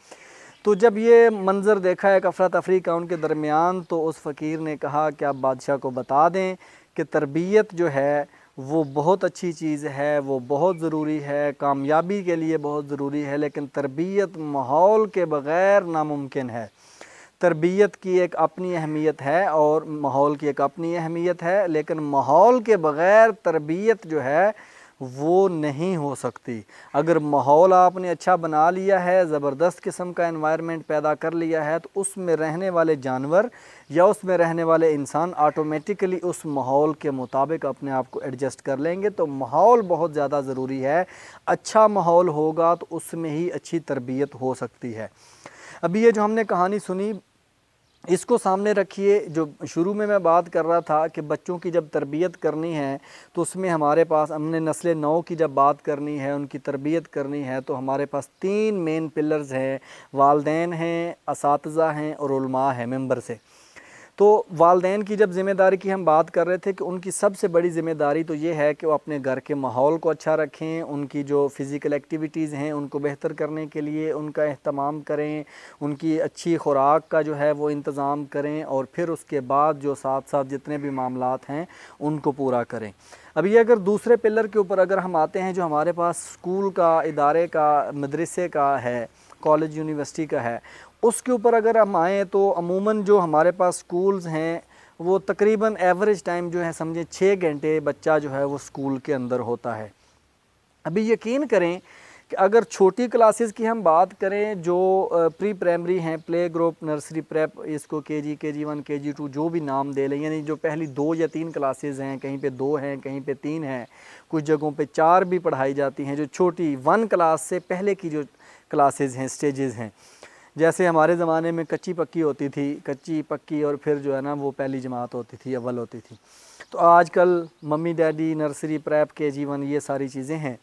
تو جب یہ منظر دیکھا ایک افراتفری کا ان کے درمیان، تو اس فقیر نے کہا کہ آپ بادشاہ کو بتا دیں کہ تربیت جو ہے وہ بہت اچھی چیز ہے، وہ بہت ضروری ہے، کامیابی کے لیے بہت ضروری ہے، لیکن تربیت ماحول کے بغیر ناممکن ہے۔ تربیت کی ایک اپنی اہمیت ہے اور ماحول کی ایک اپنی اہمیت ہے، لیکن ماحول کے بغیر تربیت جو ہے وہ نہیں ہو سکتی۔ اگر ماحول آپ نے اچھا بنا لیا ہے، زبردست قسم کا انوائرمنٹ پیدا کر لیا ہے، تو اس میں رہنے والے جانور یا اس میں رہنے والے انسان آٹومیٹکلی اس ماحول کے مطابق اپنے آپ کو ایڈجسٹ کر لیں گے۔ تو ماحول بہت زیادہ ضروری ہے۔ اچھا ماحول ہوگا تو اس میں ہی اچھی تربیت ہو سکتی ہے۔ ابھی یہ جو ہم نے کہانی سنی، اس کو سامنے رکھیے، جو شروع میں بات کر رہا تھا کہ بچوں کی جب تربیت کرنی ہے تو اس میں ہمارے پاس ہم نے نسل نو کی جب بات کرنی ہے، ان کی تربیت کرنی ہے، تو ہمارے پاس 3 مین پلرز ہیں، والدین ہیں، اساتذہ ہیں اور علماء ہیں ممبر سے۔ تو والدین کی جب ذمہ داری کی ہم بات کر رہے تھے کہ ان کی سب سے بڑی ذمہ داری تو یہ ہے کہ وہ اپنے گھر کے ماحول کو اچھا رکھیں، ان کی جو فزیکل ایکٹیویٹیز ہیں ان کو بہتر کرنے کے لیے ان کا اہتمام کریں، ان کی اچھی خوراک کا جو ہے وہ انتظام کریں، اور پھر اس کے بعد جو ساتھ ساتھ جتنے بھی معاملات ہیں ان کو پورا کریں۔ اب یہ اگر دوسرے پلر کے اوپر اگر ہم آتے ہیں، جو ہمارے پاس اسکول کا، ادارے کا، مدرسے کا ہے، کالج یونیورسٹی کا ہے، اس کے اوپر اگر ہم آئیں تو عموماً جو ہمارے پاس سکولز ہیں وہ تقریباً ایوریج ٹائم جو ہے سمجھیں 6 گھنٹے بچہ جو ہے وہ سکول کے اندر ہوتا ہے۔ ابھی یقین کریں کہ اگر چھوٹی کلاسز کی ہم بات کریں، جو پری پرائمری ہیں، پلے گروپ، نرسری، پریپ، اس کو کے جی 1، کے جی 2 جو بھی نام دے لیں، یعنی جو پہلی 2 یا 3 کلاسز ہیں، کہیں پہ 2 ہیں، کہیں پہ 3 ہیں، کچھ جگہوں پہ 4 بھی پڑھائی جاتی ہیں، جو چھوٹی 1 کلاس سے پہلے کی جو کلاسز ہیں، سٹیجز ہیں۔ جیسے ہمارے زمانے میں کچی پکی ہوتی تھی، کچی پکی، اور پھر جو ہے نا وہ پہلی جماعت ہوتی تھی، اول ہوتی تھی۔ تو آج کل ممی ڈیڈی، نرسری، پریپ، کے جی 1، یہ ساری چیزیں ہیں۔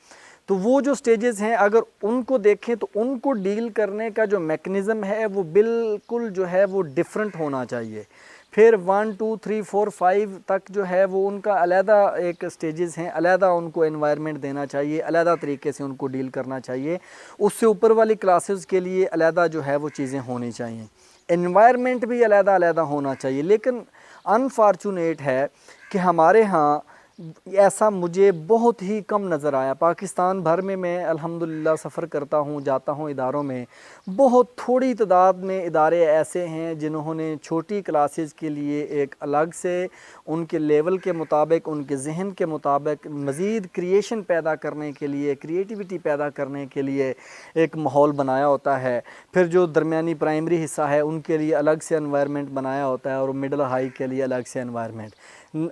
تو وہ جو سٹیجز ہیں اگر ان کو دیکھیں تو ان کو ڈیل کرنے کا جو میکنزم ہے وہ بالکل جو ہے وہ ڈیفرنٹ ہونا چاہیے۔ پھر 1 2 3 4 5 تک جو ہے وہ ان کا علیحدہ ایک سٹیجز ہیں، علیحدہ ان کو انوائرمنٹ دینا چاہیے، علیحدہ طریقے سے ان کو ڈیل کرنا چاہیے۔ اس سے اوپر والی کلاسز کے لیے علیحدہ جو ہے وہ چیزیں ہونی چاہیے، انوائرمنٹ بھی علیحدہ علیحدہ ہونا چاہیے۔ لیکن انفارچونیٹ ہے کہ ہمارے ہاں ایسا مجھے بہت ہی کم نظر آیا۔ پاکستان بھر میں الحمدللہ سفر کرتا ہوں، جاتا ہوں اداروں میں، بہت تھوڑی تعداد میں ادارے ایسے ہیں جنہوں نے چھوٹی کلاسز کے لیے ایک الگ سے ان کے لیول کے مطابق، ان کے ذہن کے مطابق مزید کریشن پیدا کرنے کے لیے، کریٹیوٹی پیدا کرنے کے لیے ایک ماحول بنایا ہوتا ہے۔ پھر جو درمیانی پرائمری حصہ ہے ان کے لیے الگ سے انوائرمنٹ بنایا ہوتا ہے، اور مڈل ہائی کے لیے الگ سے انوائرمنٹ۔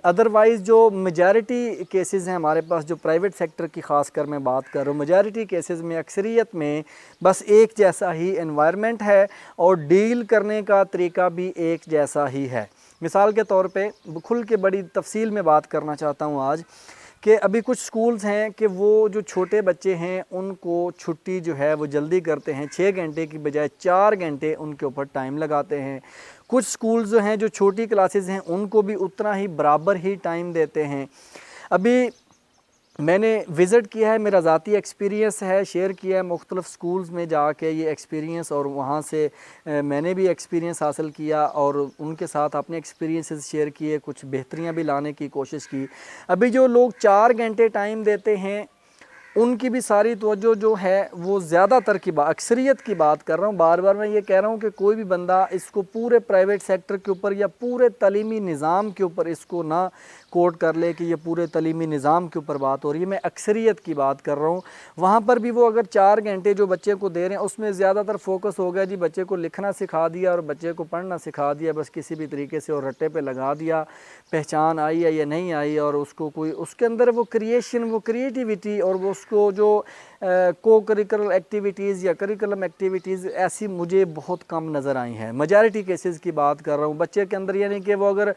ادروائز جو میجارٹی کیسز ہیں ہمارے پاس، جو پرائیویٹ سیکٹر کی خاص کر میں بات کر رہا ہوں، میجارٹی کیسز میں، اکثریت میں بس ایک جیسا ہی انوائرمنٹ ہے اور ڈیل کرنے کا طریقہ بھی ایک جیسا ہی ہے۔ مثال کے طور پہ کھل کے بڑی تفصیل میں بات کرنا چاہتا ہوں آج، کہ ابھی کچھ سکولز ہیں کہ وہ جو چھوٹے بچے ہیں ان کو چھٹی جو ہے وہ جلدی کرتے ہیں، 6 گھنٹے کی بجائے 4 گھنٹے ان کے اوپر ٹائم لگاتے ہیں۔ کچھ سکولز جو ہیں جو چھوٹی کلاسز ہیں ان کو بھی اتنا ہی برابر ہی ٹائم دیتے ہیں۔ ابھی میں نے وزٹ کیا ہے، میرا ذاتی ایکسپیرینس ہے، شیئر کیا ہے مختلف سکولز میں جا کے یہ ایکسپیرینس، اور وہاں سے میں نے بھی ایکسپیرینس حاصل کیا اور ان کے ساتھ اپنے ایکسپیرینسز شیئر کیے، کچھ بہتریاں بھی لانے کی کوشش کی۔ ابھی جو لوگ 4 گھنٹے ٹائم دیتے ہیں ان کی بھی ساری توجہ جو ہے وہ زیادہ تر کی اکثریت کی بات کر رہا ہوں، بار بار میں یہ کہہ رہا ہوں کہ کوئی بھی بندہ اس کو پورے پرائیویٹ سیکٹر کے اوپر یا پورے تعلیمی نظام کے اوپر اس کو نہ کوٹ کر لے کہ یہ پورے تعلیمی نظام کے اوپر بات ہو رہی ہے، میں اکثریت کی بات کر رہا ہوں۔ وہاں پر بھی وہ اگر 4 گھنٹے جو بچے کو دے رہے ہیں اس میں زیادہ تر فوکس ہو گیا جی بچے کو لکھنا سکھا دیا اور بچے کو پڑھنا سکھا دیا، بس کسی بھی طریقے سے اور رٹے پہ لگا دیا، پہچان آئی ہے یا نہیں آئی، اور اس کو کوئی اس کے اندر وہ کریشن، وہ کریٹیوٹی، اور وہ اس کو جو کو کریکولر ایکٹیویٹیز یا کریکولم ایکٹیویٹیز ایسی مجھے بہت کم نظر آئی ہیں۔ میجارٹی کیسز کی بات کر رہا ہوں بچے کے اندر، یعنی کہ وہ اگر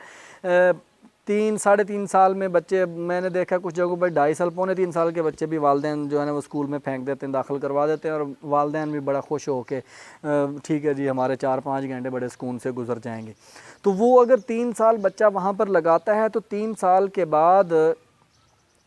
3 ساڑھے 3 سال میں بچے، میں نے دیکھا کچھ جگہوں پر 2.5 سال، پونے 3 سال کے بچے بھی والدین جو ہے نا وہ اسکول میں پھینک دیتے ہیں، داخل کروا دیتے ہیں، اور والدین بھی بڑا خوش ہو کے ٹھیک ہے جی ہمارے 4-5 گھنٹے بڑے سکون سے گزر جائیں گے۔ تو وہ اگر 3 سال بچہ وہاں پر لگاتا ہے تو 3 سال کے بعد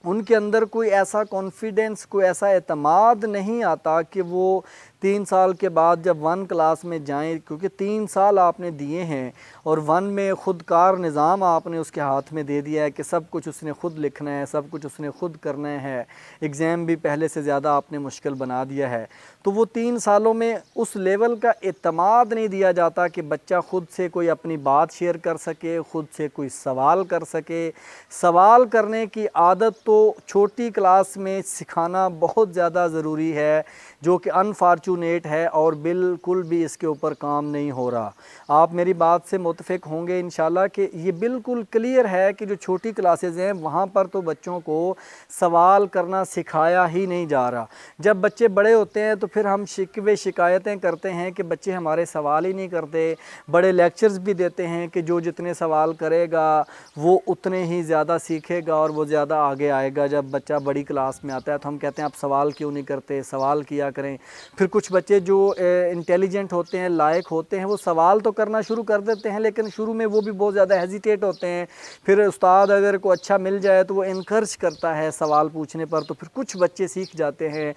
ان کے اندر کوئی ایسا کانفیڈنس، کوئی ایسا اعتماد نہیں آتا کہ وہ 3 سال کے بعد جب 1 کلاس میں جائیں، کیونکہ 3 سال آپ نے دیے ہیں اور 1 میں خود کار نظام آپ نے اس کے ہاتھ میں دے دیا ہے کہ سب کچھ اس نے خود لکھنا ہے، سب کچھ اس نے خود کرنا ہے، ایگزام بھی پہلے سے زیادہ آپ نے مشکل بنا دیا ہے، تو وہ 3 سالوں میں اس لیول کا اعتماد نہیں دیا جاتا کہ بچہ خود سے کوئی اپنی بات شیئر کر سکے، خود سے کوئی سوال کر سکے۔ سوال کرنے کی عادت تو چھوٹی کلاس میں سکھانا بہت زیادہ ضروری ہے، جو کہ انفارچونیٹ ہے اور بالکل بھی اس کے اوپر کام نہیں ہو رہا۔ آپ میری بات سے متفق ہوں گے انشاءاللہ کہ یہ بالکل کلیئر ہے کہ جو چھوٹی کلاسز ہیں وہاں پر تو بچوں کو سوال کرنا سکھایا ہی نہیں جا رہا۔ جب بچے بڑے ہوتے ہیں تو پھر ہم شکوے شکایتیں کرتے ہیں کہ بچے ہمارے سوال ہی نہیں کرتے، بڑے لیکچرز بھی دیتے ہیں کہ جو جتنے سوال کرے گا وہ اتنے ہی زیادہ سیکھے گا اور وہ زیادہ آگے آئے گا۔ جب بچہ بڑی کلاس میں آتا ہے تو ہم کہتے ہیں آپ سوال کیوں نہیں کرتے، سوال کیا کریں۔ پھر کچھ بچے جو انٹیلیجنٹ ہوتے ہیں، لائق ہوتے ہیں، وہ سوال تو کرنا شروع کر دیتے ہیں لیکن شروع میں وہ بھی بہت زیادہ ہیزیٹیٹ ہوتے ہیں۔ پھر استاد اگر کوئی اچھا مل جائے تو وہ انکرج کرتا ہے سوال پوچھنے پر، تو پھر کچھ بچے سیکھ جاتے ہیں،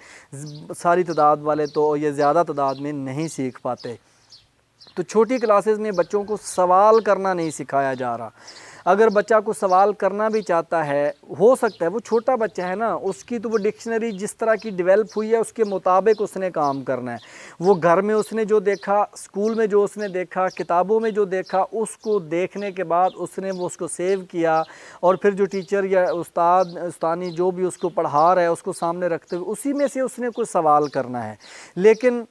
ساری تعداد والے تو یہ زیادہ تعداد میں نہیں سیکھ پاتے۔ تو چھوٹی کلاسز میں بچوں کو سوال کرنا نہیں سکھایا جا رہا۔ اگر بچہ کو سوال کرنا بھی چاہتا ہے، ہو سکتا ہے وہ چھوٹا بچہ ہے نا، اس کی تو وہ ڈکشنری جس طرح کی ڈیولپ ہوئی ہے اس کے مطابق اس نے کام کرنا ہے۔ وہ گھر میں اس نے جو دیکھا، اسکول میں جو اس نے دیکھا، کتابوں میں جو دیکھا، اس کو دیکھنے کے بعد اس نے وہ اس کو سیو کیا، اور پھر جو ٹیچر یا استانی جو بھی اس کو پڑھا رہا ہے اس کو سامنے رکھتے ہوئے اسی میں سے اس نے کوئی سوال کرنا ہے۔ لیکن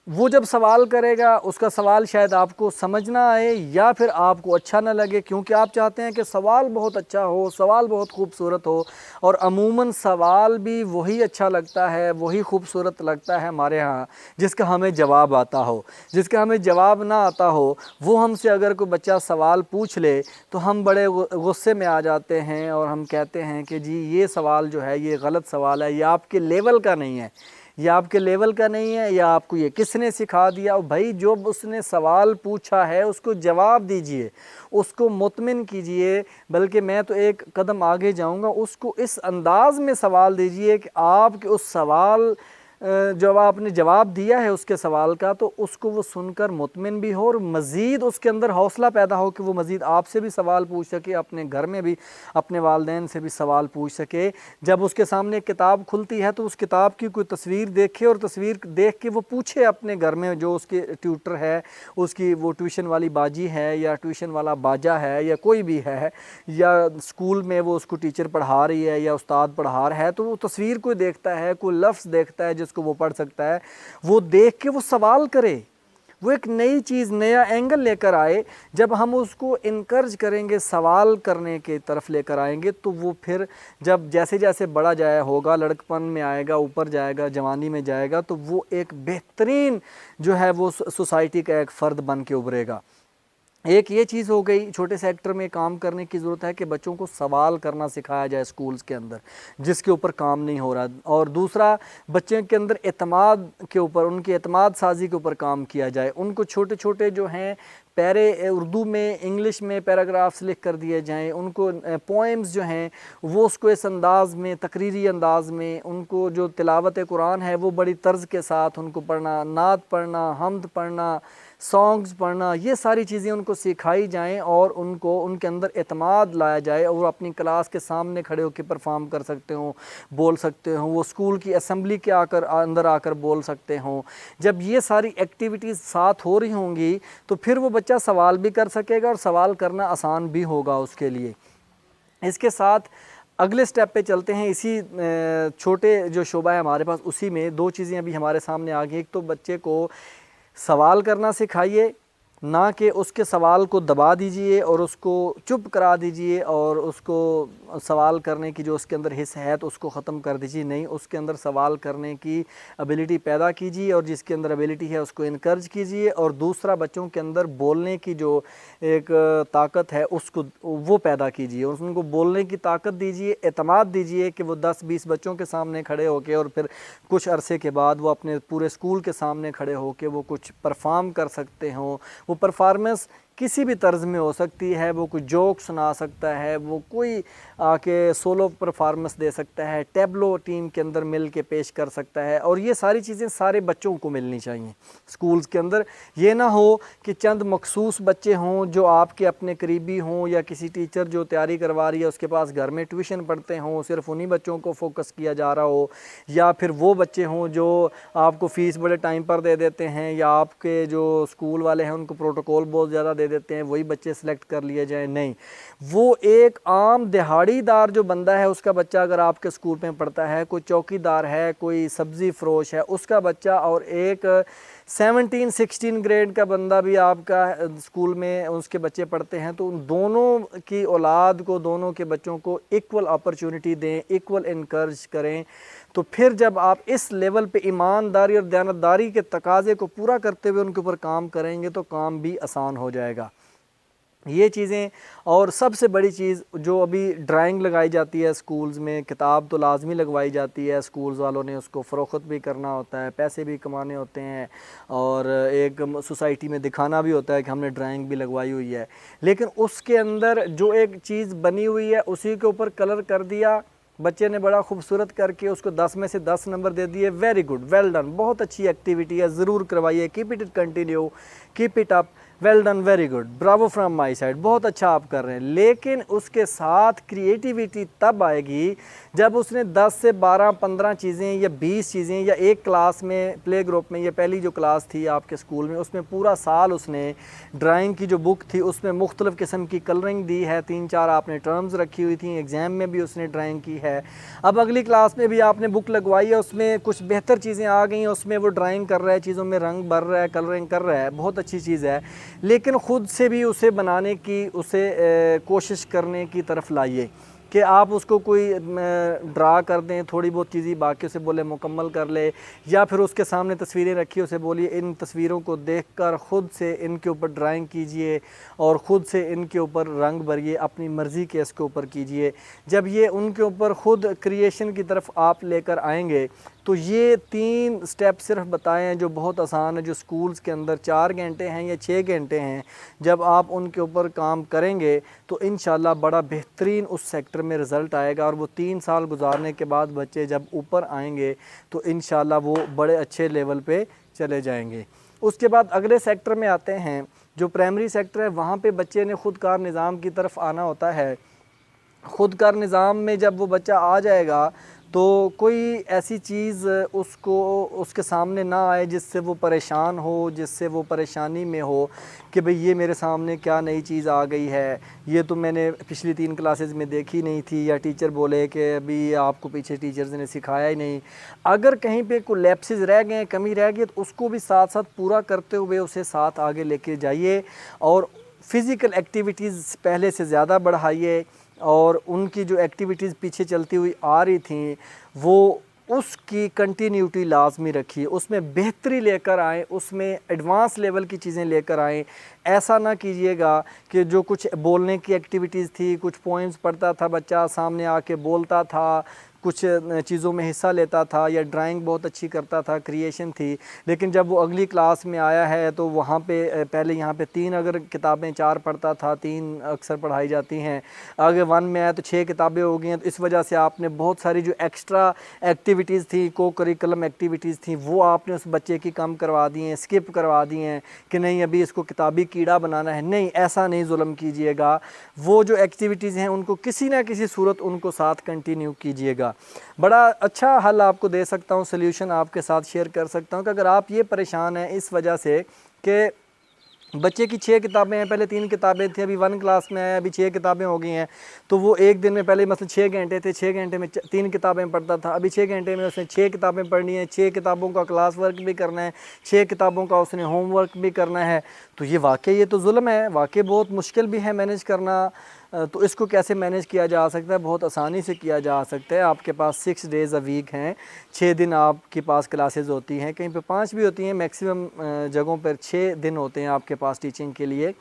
وہ جب سوال کرے گا اس کا سوال شاید آپ کو سمجھ نہ آئے یا پھر آپ کو اچھا نہ لگے، کیونکہ آپ چاہتے ہیں کہ سوال بہت اچھا ہو، سوال بہت خوبصورت ہو، اور عموماً سوال بھی وہی اچھا لگتا ہے، وہی خوبصورت لگتا ہے ہمارے ہاں جس کا ہمیں جواب آتا ہو۔ جس کا ہمیں جواب نہ آتا ہو وہ ہم سے اگر کوئی بچہ سوال پوچھ لے تو ہم بڑے غصے میں آ جاتے ہیں اور ہم کہتے ہیں کہ جی یہ سوال جو ہے یہ غلط سوال ہے، یہ آپ کے لیول کا نہیں ہے، یہ آپ کے لیول کا نہیں ہے، یا آپ کو یہ کس نے سکھا دیا؟ بھائی جو اس نے سوال پوچھا ہے اس کو جواب دیجئے، اس کو مطمئن کیجئے، بلکہ میں تو ایک قدم آگے جاؤں گا، اس کو اس انداز میں سوال دیجئے کہ آپ کے اس سوال جب آپ نے جواب دیا ہے اس کے سوال کا تو اس کو وہ سن کر مطمئن بھی ہو، اور مزید اس کے اندر حوصلہ پیدا ہو کہ وہ مزید آپ سے بھی سوال پوچھ سکے، اپنے گھر میں بھی اپنے والدین سے بھی سوال پوچھ سکے۔ جب اس کے سامنے کتاب کھلتی ہے تو اس کتاب کی کوئی تصویر دیکھے اور تصویر دیکھ کے وہ پوچھے اپنے گھر میں جو اس کے ٹیوٹر ہے، اس کی وہ ٹیوشن والی باجی ہے یا ٹیوشن والا باجا ہے یا کوئی بھی ہے، یا اسکول میں وہ اس کو ٹیچر پڑھا رہی ہے یا استاد پڑھا رہا ہے، تو وہ تصویر کوئی دیکھتا ہے، کوئی لفظ دیکھتا ہے جس کو وہ پڑھ سکتا ہے، وہ دیکھ کے وہ سوال کرے، وہ ایک نئی چیز، نیا اینگل لے کر آئے۔ جب ہم اس کو انکرج کریں گے، سوال کرنے کے طرف لے کر آئیں گے، تو وہ پھر جب جیسے جیسے بڑا جائے ہوگا، لڑکپن میں آئے گا، اوپر جائے گا، جوانی میں جائے گا، تو وہ ایک بہترین جو ہے وہ سوسائٹی کا ایک فرد بن کے ابھرے گا۔ ایک یہ چیز ہو گئی، چھوٹے سیکٹر میں کام کرنے کی ضرورت ہے کہ بچوں کو سوال کرنا سکھایا جائے اسکولز کے اندر، جس کے اوپر کام نہیں ہو رہا۔ اور دوسرا، بچے کے اندر اعتماد کے اوپر، ان کی اعتماد سازی کے اوپر کام کیا جائے۔ ان کو چھوٹے چھوٹے جو ہیں پیرے اردو میں، انگلش میں پیراگرافس لکھ کر دیے جائیں، ان کو پوئمز جو ہیں وہ اس کو اس انداز میں، تقریری انداز میں، ان کو جو تلاوت قرآن ہے وہ بڑی طرز کے ساتھ ان کو پڑھنا، نعت پڑھنا، حمد پڑھنا، سانگز پڑھنا، یہ ساری چیزیں ان کو سکھائی جائیں اور ان کو ان کے اندر اعتماد لایا جائے، اور وہ اپنی کلاس کے سامنے کھڑے ہو کے پرفارم کر سکتے ہوں، بول سکتے ہوں، وہ اسکول کی اسمبلی کے اندر آ کر بول سکتے ہوں۔ جب یہ ساری ایکٹیویٹیز ساتھ ہو رہی ہوں گی تو پھر وہ بچہ سوال بھی کر سکے گا اور سوال کرنا آسان بھی ہوگا اس کے لیے۔ اس کے ساتھ اگلے سٹیپ پہ چلتے ہیں، اسی چھوٹے جو شعبہ ہے ہمارے پاس اسی میں دو چیزیں ابھی ہمارے سامنے آ گئی۔ ایک تو بچے کو سوال کرنا سکھائیے، نہ کہ اس کے سوال کو دبا دیجئے اور اس کو چپ کرا دیجئے اور اس کو سوال کرنے کی جو اس کے اندر حص ہے تو اس کو ختم کر دیجئے۔ نہیں، اس کے اندر سوال کرنے کی ابیلٹی پیدا کیجئے اور جس کے اندر ابیلٹی ہے اس کو انکرج کیجئے۔ اور دوسرا، بچوں کے اندر بولنے کی جو ایک طاقت ہے اس کو وہ پیدا کیجئے، ان کو بولنے کی طاقت دیجئے، اعتماد دیجئے کہ وہ 10-20 بچوں کے سامنے کھڑے ہو کے اور پھر کچھ عرصے کے بعد وہ اپنے پورے اسکول کے سامنے کھڑے ہو کے وہ کچھ پرفارم کر سکتے ہوں۔ وہ پرفارمنس کسی بھی طرز میں ہو سکتی ہے، وہ کوئی جوک سنا سکتا ہے، وہ کوئی آ کے سولو پرفارمنس دے سکتا ہے، ٹیبلو ٹیم کے اندر مل کے پیش کر سکتا ہے، اور یہ ساری چیزیں سارے بچوں کو ملنی چاہیے سکولز کے اندر۔ یہ نہ ہو کہ چند مخصوص بچے ہوں جو آپ کے اپنے قریبی ہوں، یا کسی ٹیچر جو تیاری کروا رہی ہے اس کے پاس گھر میں ٹیوشن پڑھتے ہوں، صرف انہی بچوں کو فوکس کیا جا رہا ہو، یا پھر وہ بچے ہوں جو آپ کو فیس بڑے ٹائم پر دے دیتے ہیں، یا آپ کے جو اسکول والے ہیں ان کو پروٹوکول بہت زیادہ دے دیتے ہیں، وہی بچے سلیکٹ کر لیے جائیں۔ نہیں، وہ ایک عام دہاڑی دار جو بندہ ہے اس کا بچہ اگر آپ کے اسکول میں پڑھتا ہے، کوئی چوکی دار ہے، کوئی سبزی فروش ہے، اس کا بچہ اور ایک 16 گریڈ کا بندہ بھی آپ کا اسکول میں اس کے بچے پڑھتے ہیں، تو ان دونوں کی اولاد کو، دونوں کے بچوں کو ایکول اپرچونٹی دیں، ایکول انکرج کریں، تو پھر جب آپ اس لیول پہ ایمانداری اور دیانتداری کے تقاضے کو پورا کرتے ہوئے ان کے اوپر کام کریں گے تو کام بھی آسان ہو جائے گا۔ یہ چیزیں، اور سب سے بڑی چیز جو ابھی ڈرائنگ لگائی جاتی ہے اسکولز میں، کتاب تو لازمی لگوائی جاتی ہے، اسکولز والوں نے اس کو فروخت بھی کرنا ہوتا ہے، پیسے بھی کمانے ہوتے ہیں، اور ایک سوسائٹی میں دکھانا بھی ہوتا ہے کہ ہم نے ڈرائنگ بھی لگوائی ہوئی ہے، لیکن اس کے اندر جو ایک چیز بنی ہوئی ہے اسی کے اوپر کلر کر دیا، بچے نے بڑا خوبصورت کر کے اس کو 10 میں سے 10 نمبر دے دیے، ویری گڈ، ویل ڈن، بہت اچھی ایکٹیویٹی ہے، ضرور کروائیے، keep it continue, keep it up, well done, very good, bravo from my side, بہت اچھا آپ کر رہے ہیں۔ لیکن اس کے ساتھ کریٹیویٹی تب آئے گی جب اس نے 10 سے 12 15 چیزیں یا 20 چیزیں، یا ایک کلاس میں پلے گروپ میں، یہ پہلی جو کلاس تھی آپ کے اسکول میں، اس میں پورا سال اس نے ڈرائنگ کی جو بک تھی اس میں مختلف قسم کی کلرنگ دی ہے، 3 4 آپ نے ٹرمز رکھی ہوئی تھیں، ایگزام میں بھی اس نے ڈرائنگ کی ہے، اب اگلی کلاس میں بھی آپ نے بک لگوائی ہے، اس میں کچھ بہتر چیزیں آ گئیں، اس میں وہ ڈرائنگ کر رہا ہے، چیزوں میں رنگ بھر رہا ہے، کلرنگ کر رہا ہے، بہت اچھی چیز ہے، لیکن خود سے بھی اسے بنانے کی، اسے کوشش کرنے کی طرف لائیے کہ آپ اس کو کوئی ڈرا کر دیں تھوڑی بہت چیزیں، باقی اسے بولے مکمل کر لے، یا پھر اس کے سامنے تصویریں رکھی اسے بولیے ان تصویروں کو دیکھ کر خود سے ان کے اوپر ڈرائنگ کیجئے اور خود سے ان کے اوپر رنگ بھریے، اپنی مرضی کے اس کے اوپر کیجئے۔ جب یہ ان کے اوپر خود کریشن کی طرف آپ لے کر آئیں گے تو یہ 3 سٹیپ صرف بتائے ہیں جو بہت آسان ہے، جو سکولز کے اندر 4 گھنٹے ہیں یا 6 گھنٹے ہیں، جب آپ ان کے اوپر کام کریں گے تو انشاءاللہ بڑا بہترین اس سیکٹر میں رزلٹ آئے گا، اور وہ 3 سال گزارنے کے بعد بچے جب اوپر آئیں گے تو انشاءاللہ وہ بڑے اچھے لیول پہ چلے جائیں گے۔ اس کے بعد اگلے سیکٹر میں آتے ہیں جو پرائمری سیکٹر ہے، وہاں پہ بچے نے خود کار نظام کی طرف آنا ہوتا ہے۔ خود کار نظام میں جب وہ بچہ آ جائے گا تو کوئی ایسی چیز اس کے سامنے نہ آئے جس سے وہ پریشان ہو، جس سے وہ پریشانی میں ہو کہ بھئی یہ میرے سامنے کیا نئی چیز آ گئی ہے، یہ تو میں نے پچھلی 3 کلاسز میں دیکھی نہیں تھی، یا ٹیچر بولے کہ ابھی آپ کو پیچھے ٹیچرز نے سکھایا ہی نہیں۔ اگر کہیں پہ کوئی لیپسز رہ گئے، کمی رہ گئی، تو اس کو بھی ساتھ ساتھ پورا کرتے ہوئے اسے ساتھ آگے لے کے جائیے، اور فزیکل ایکٹیویٹیز پہلے سے زیادہ بڑھائیے، اور ان کی جو ایکٹیویٹیز پیچھے چلتی ہوئی آ رہی تھیں وہ اس کی کنٹینیوٹی لازمی رکھیے، اس میں بہتری لے کر آئیں، اس میں ایڈوانس لیول کی چیزیں لے کر آئیں۔ ایسا نہ کیجئے گا کہ جو کچھ بولنے کی ایکٹیویٹیز تھی، کچھ پوئمز پڑھتا تھا بچہ، سامنے آ کے بولتا تھا، کچھ چیزوں میں حصہ لیتا تھا، یا ڈرائنگ بہت اچھی کرتا تھا، کریشن تھی، لیکن جب وہ اگلی کلاس میں آیا ہے تو وہاں پہ پہلے یہاں پہ 3 اگر کتابیں 4 پڑھتا تھا، 3 اکثر پڑھائی جاتی ہیں، آگے 1 میں آیا تو 6 کتابیں ہو گئی ہیں، تو اس وجہ سے آپ نے بہت ساری جو ایکسٹرا ایکٹیویٹیز تھی، کو کریکلم ایکٹیویٹیز تھیں، وہ آپ نے اس بچے کی کم کروا دی ہیں، اسکپ کروا دی ہیں کہ نہیں ابھی اس کو کتابی کیڑا بنانا ہے۔ نہیں، ایسا نہیں ظلم کیجئے گا، وہ جو ایکٹیویٹیز ہیں ان کو کسی نہ کسی صورت ان کو ساتھ کنٹینیو کیجئے گا۔ بڑا اچھا حل آپ کو دے سکتا ہوں، سلیوشن آپ کے ساتھ شیئر کر سکتا ہوں کہ اگر آپ یہ پریشان ہیں اس وجہ سے کہ بچے کی 6 کتابیں ہیں، پہلے 3 کتابیں تھیں، ابھی 1 کلاس میں آیا، ابھی 6 کتابیں ہو گئی ہیں، تو وہ ایک دن میں پہلے مثلا 6 گھنٹے تھے، 6 گھنٹے میں 3 کتابیں پڑھتا تھا، ابھی 6 گھنٹے میں اس نے 6 کتابیں پڑھنی ہیں، 6 کتابوں کا کلاس ورک بھی کرنا ہے، 6 کتابوں کا اس نے ہوم ورک بھی کرنا ہے، تو یہ واقعی یہ تو ظلم ہے، واقعی بہت مشکل بھی ہے مینیج کرنا۔ تو اس کو کیسے مینیج کیا جا سکتا ہے؟ بہت آسانی سے کیا جا سکتا ہے۔ آپ کے پاس 6 ڈیز اے ویک ہیں، 6 دن آپ کے پاس کلاسز ہوتی ہیں، کہیں پہ 5 بھی ہوتی ہیں، میکسیمم جگہوں پر 6 دن ہوتے ہیں آپ کے پاس ٹیچنگ کے لیے۔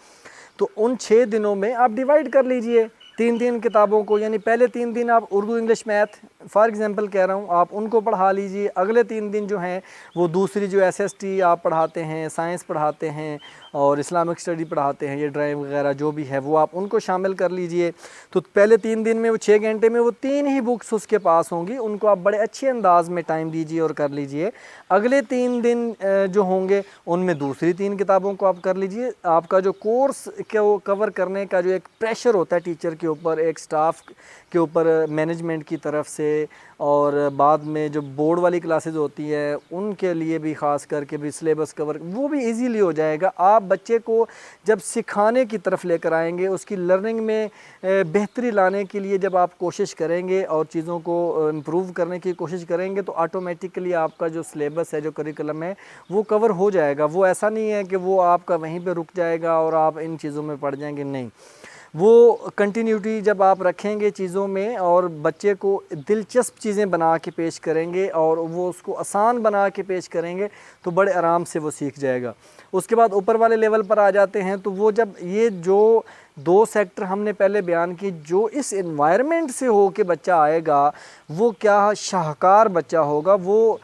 تو ان 6 دنوں میں آپ ڈیوائیڈ کر لیجئے 3 کتابوں کو، یعنی پہلے 3 دن آپ Urdu English math for example کہہ رہا ہوں، آپ ان کو پڑھا لیجئے، اگلے 3 دن جو ہیں وہ دوسری جو SST آپ پڑھاتے ہیں، سائنس پڑھاتے ہیں اور اسلامک اسٹڈی پڑھاتے ہیں، یہ ڈرائنگ وغیرہ جو بھی ہے وہ آپ ان کو شامل کر لیجئے۔ تو پہلے 3 دن میں وہ 6 گھنٹے میں وہ 3 ہی بکس اس کے پاس ہوں گی، ان کو آپ بڑے اچھے انداز میں ٹائم دیجئے اور کر لیجئے۔ اگلے 3 دن جو ہوں گے ان میں دوسری 3 کتابوں کو آپ کر لیجئے۔ آپ کا جو کورس کو کور کرنے کا جو ایک پریشر ہوتا ہے ٹیچر کے اوپر، ایک سٹاف کے اوپر مینجمنٹ کی طرف سے، اور بعد میں جو بورڈ والی کلاسز ہوتی ہے ان کے لیے بھی خاص کر کے بھی سلیبس کور وہ بھی ایزیلی ہو جائے گا۔ آپ بچے کو جب سکھانے کی طرف لے کر آئیں گے، اس کی لرننگ میں بہتری لانے کے لیے جب آپ کوشش کریں گے اور چیزوں کو امپروو کرنے کی کوشش کریں گے، تو آٹومیٹکلی آپ کا جو سلیبس ہے، جو کریکولم ہے وہ کور ہو جائے گا۔ وہ ایسا نہیں ہے کہ وہ آپ کا وہیں پہ رک جائے گا اور آپ ان چیزوں میں پڑ جائیں گے، نہیں، وہ کنٹینیوٹی جب آپ رکھیں گے چیزوں میں اور بچے کو دلچسپ چیزیں بنا کے پیش کریں گے اور وہ اس کو آسان بنا کے پیش کریں گے، تو بڑے آرام سے وہ سیکھ جائے گا۔ اس کے بعد اوپر والے لیول پر آ جاتے ہیں، تو وہ جب یہ جو 2 سیکٹر ہم نے پہلے بیان کی، جو اس انوائرمنٹ سے ہو کے بچہ آئے گا وہ کیا شاہکار بچہ ہوگا، وہ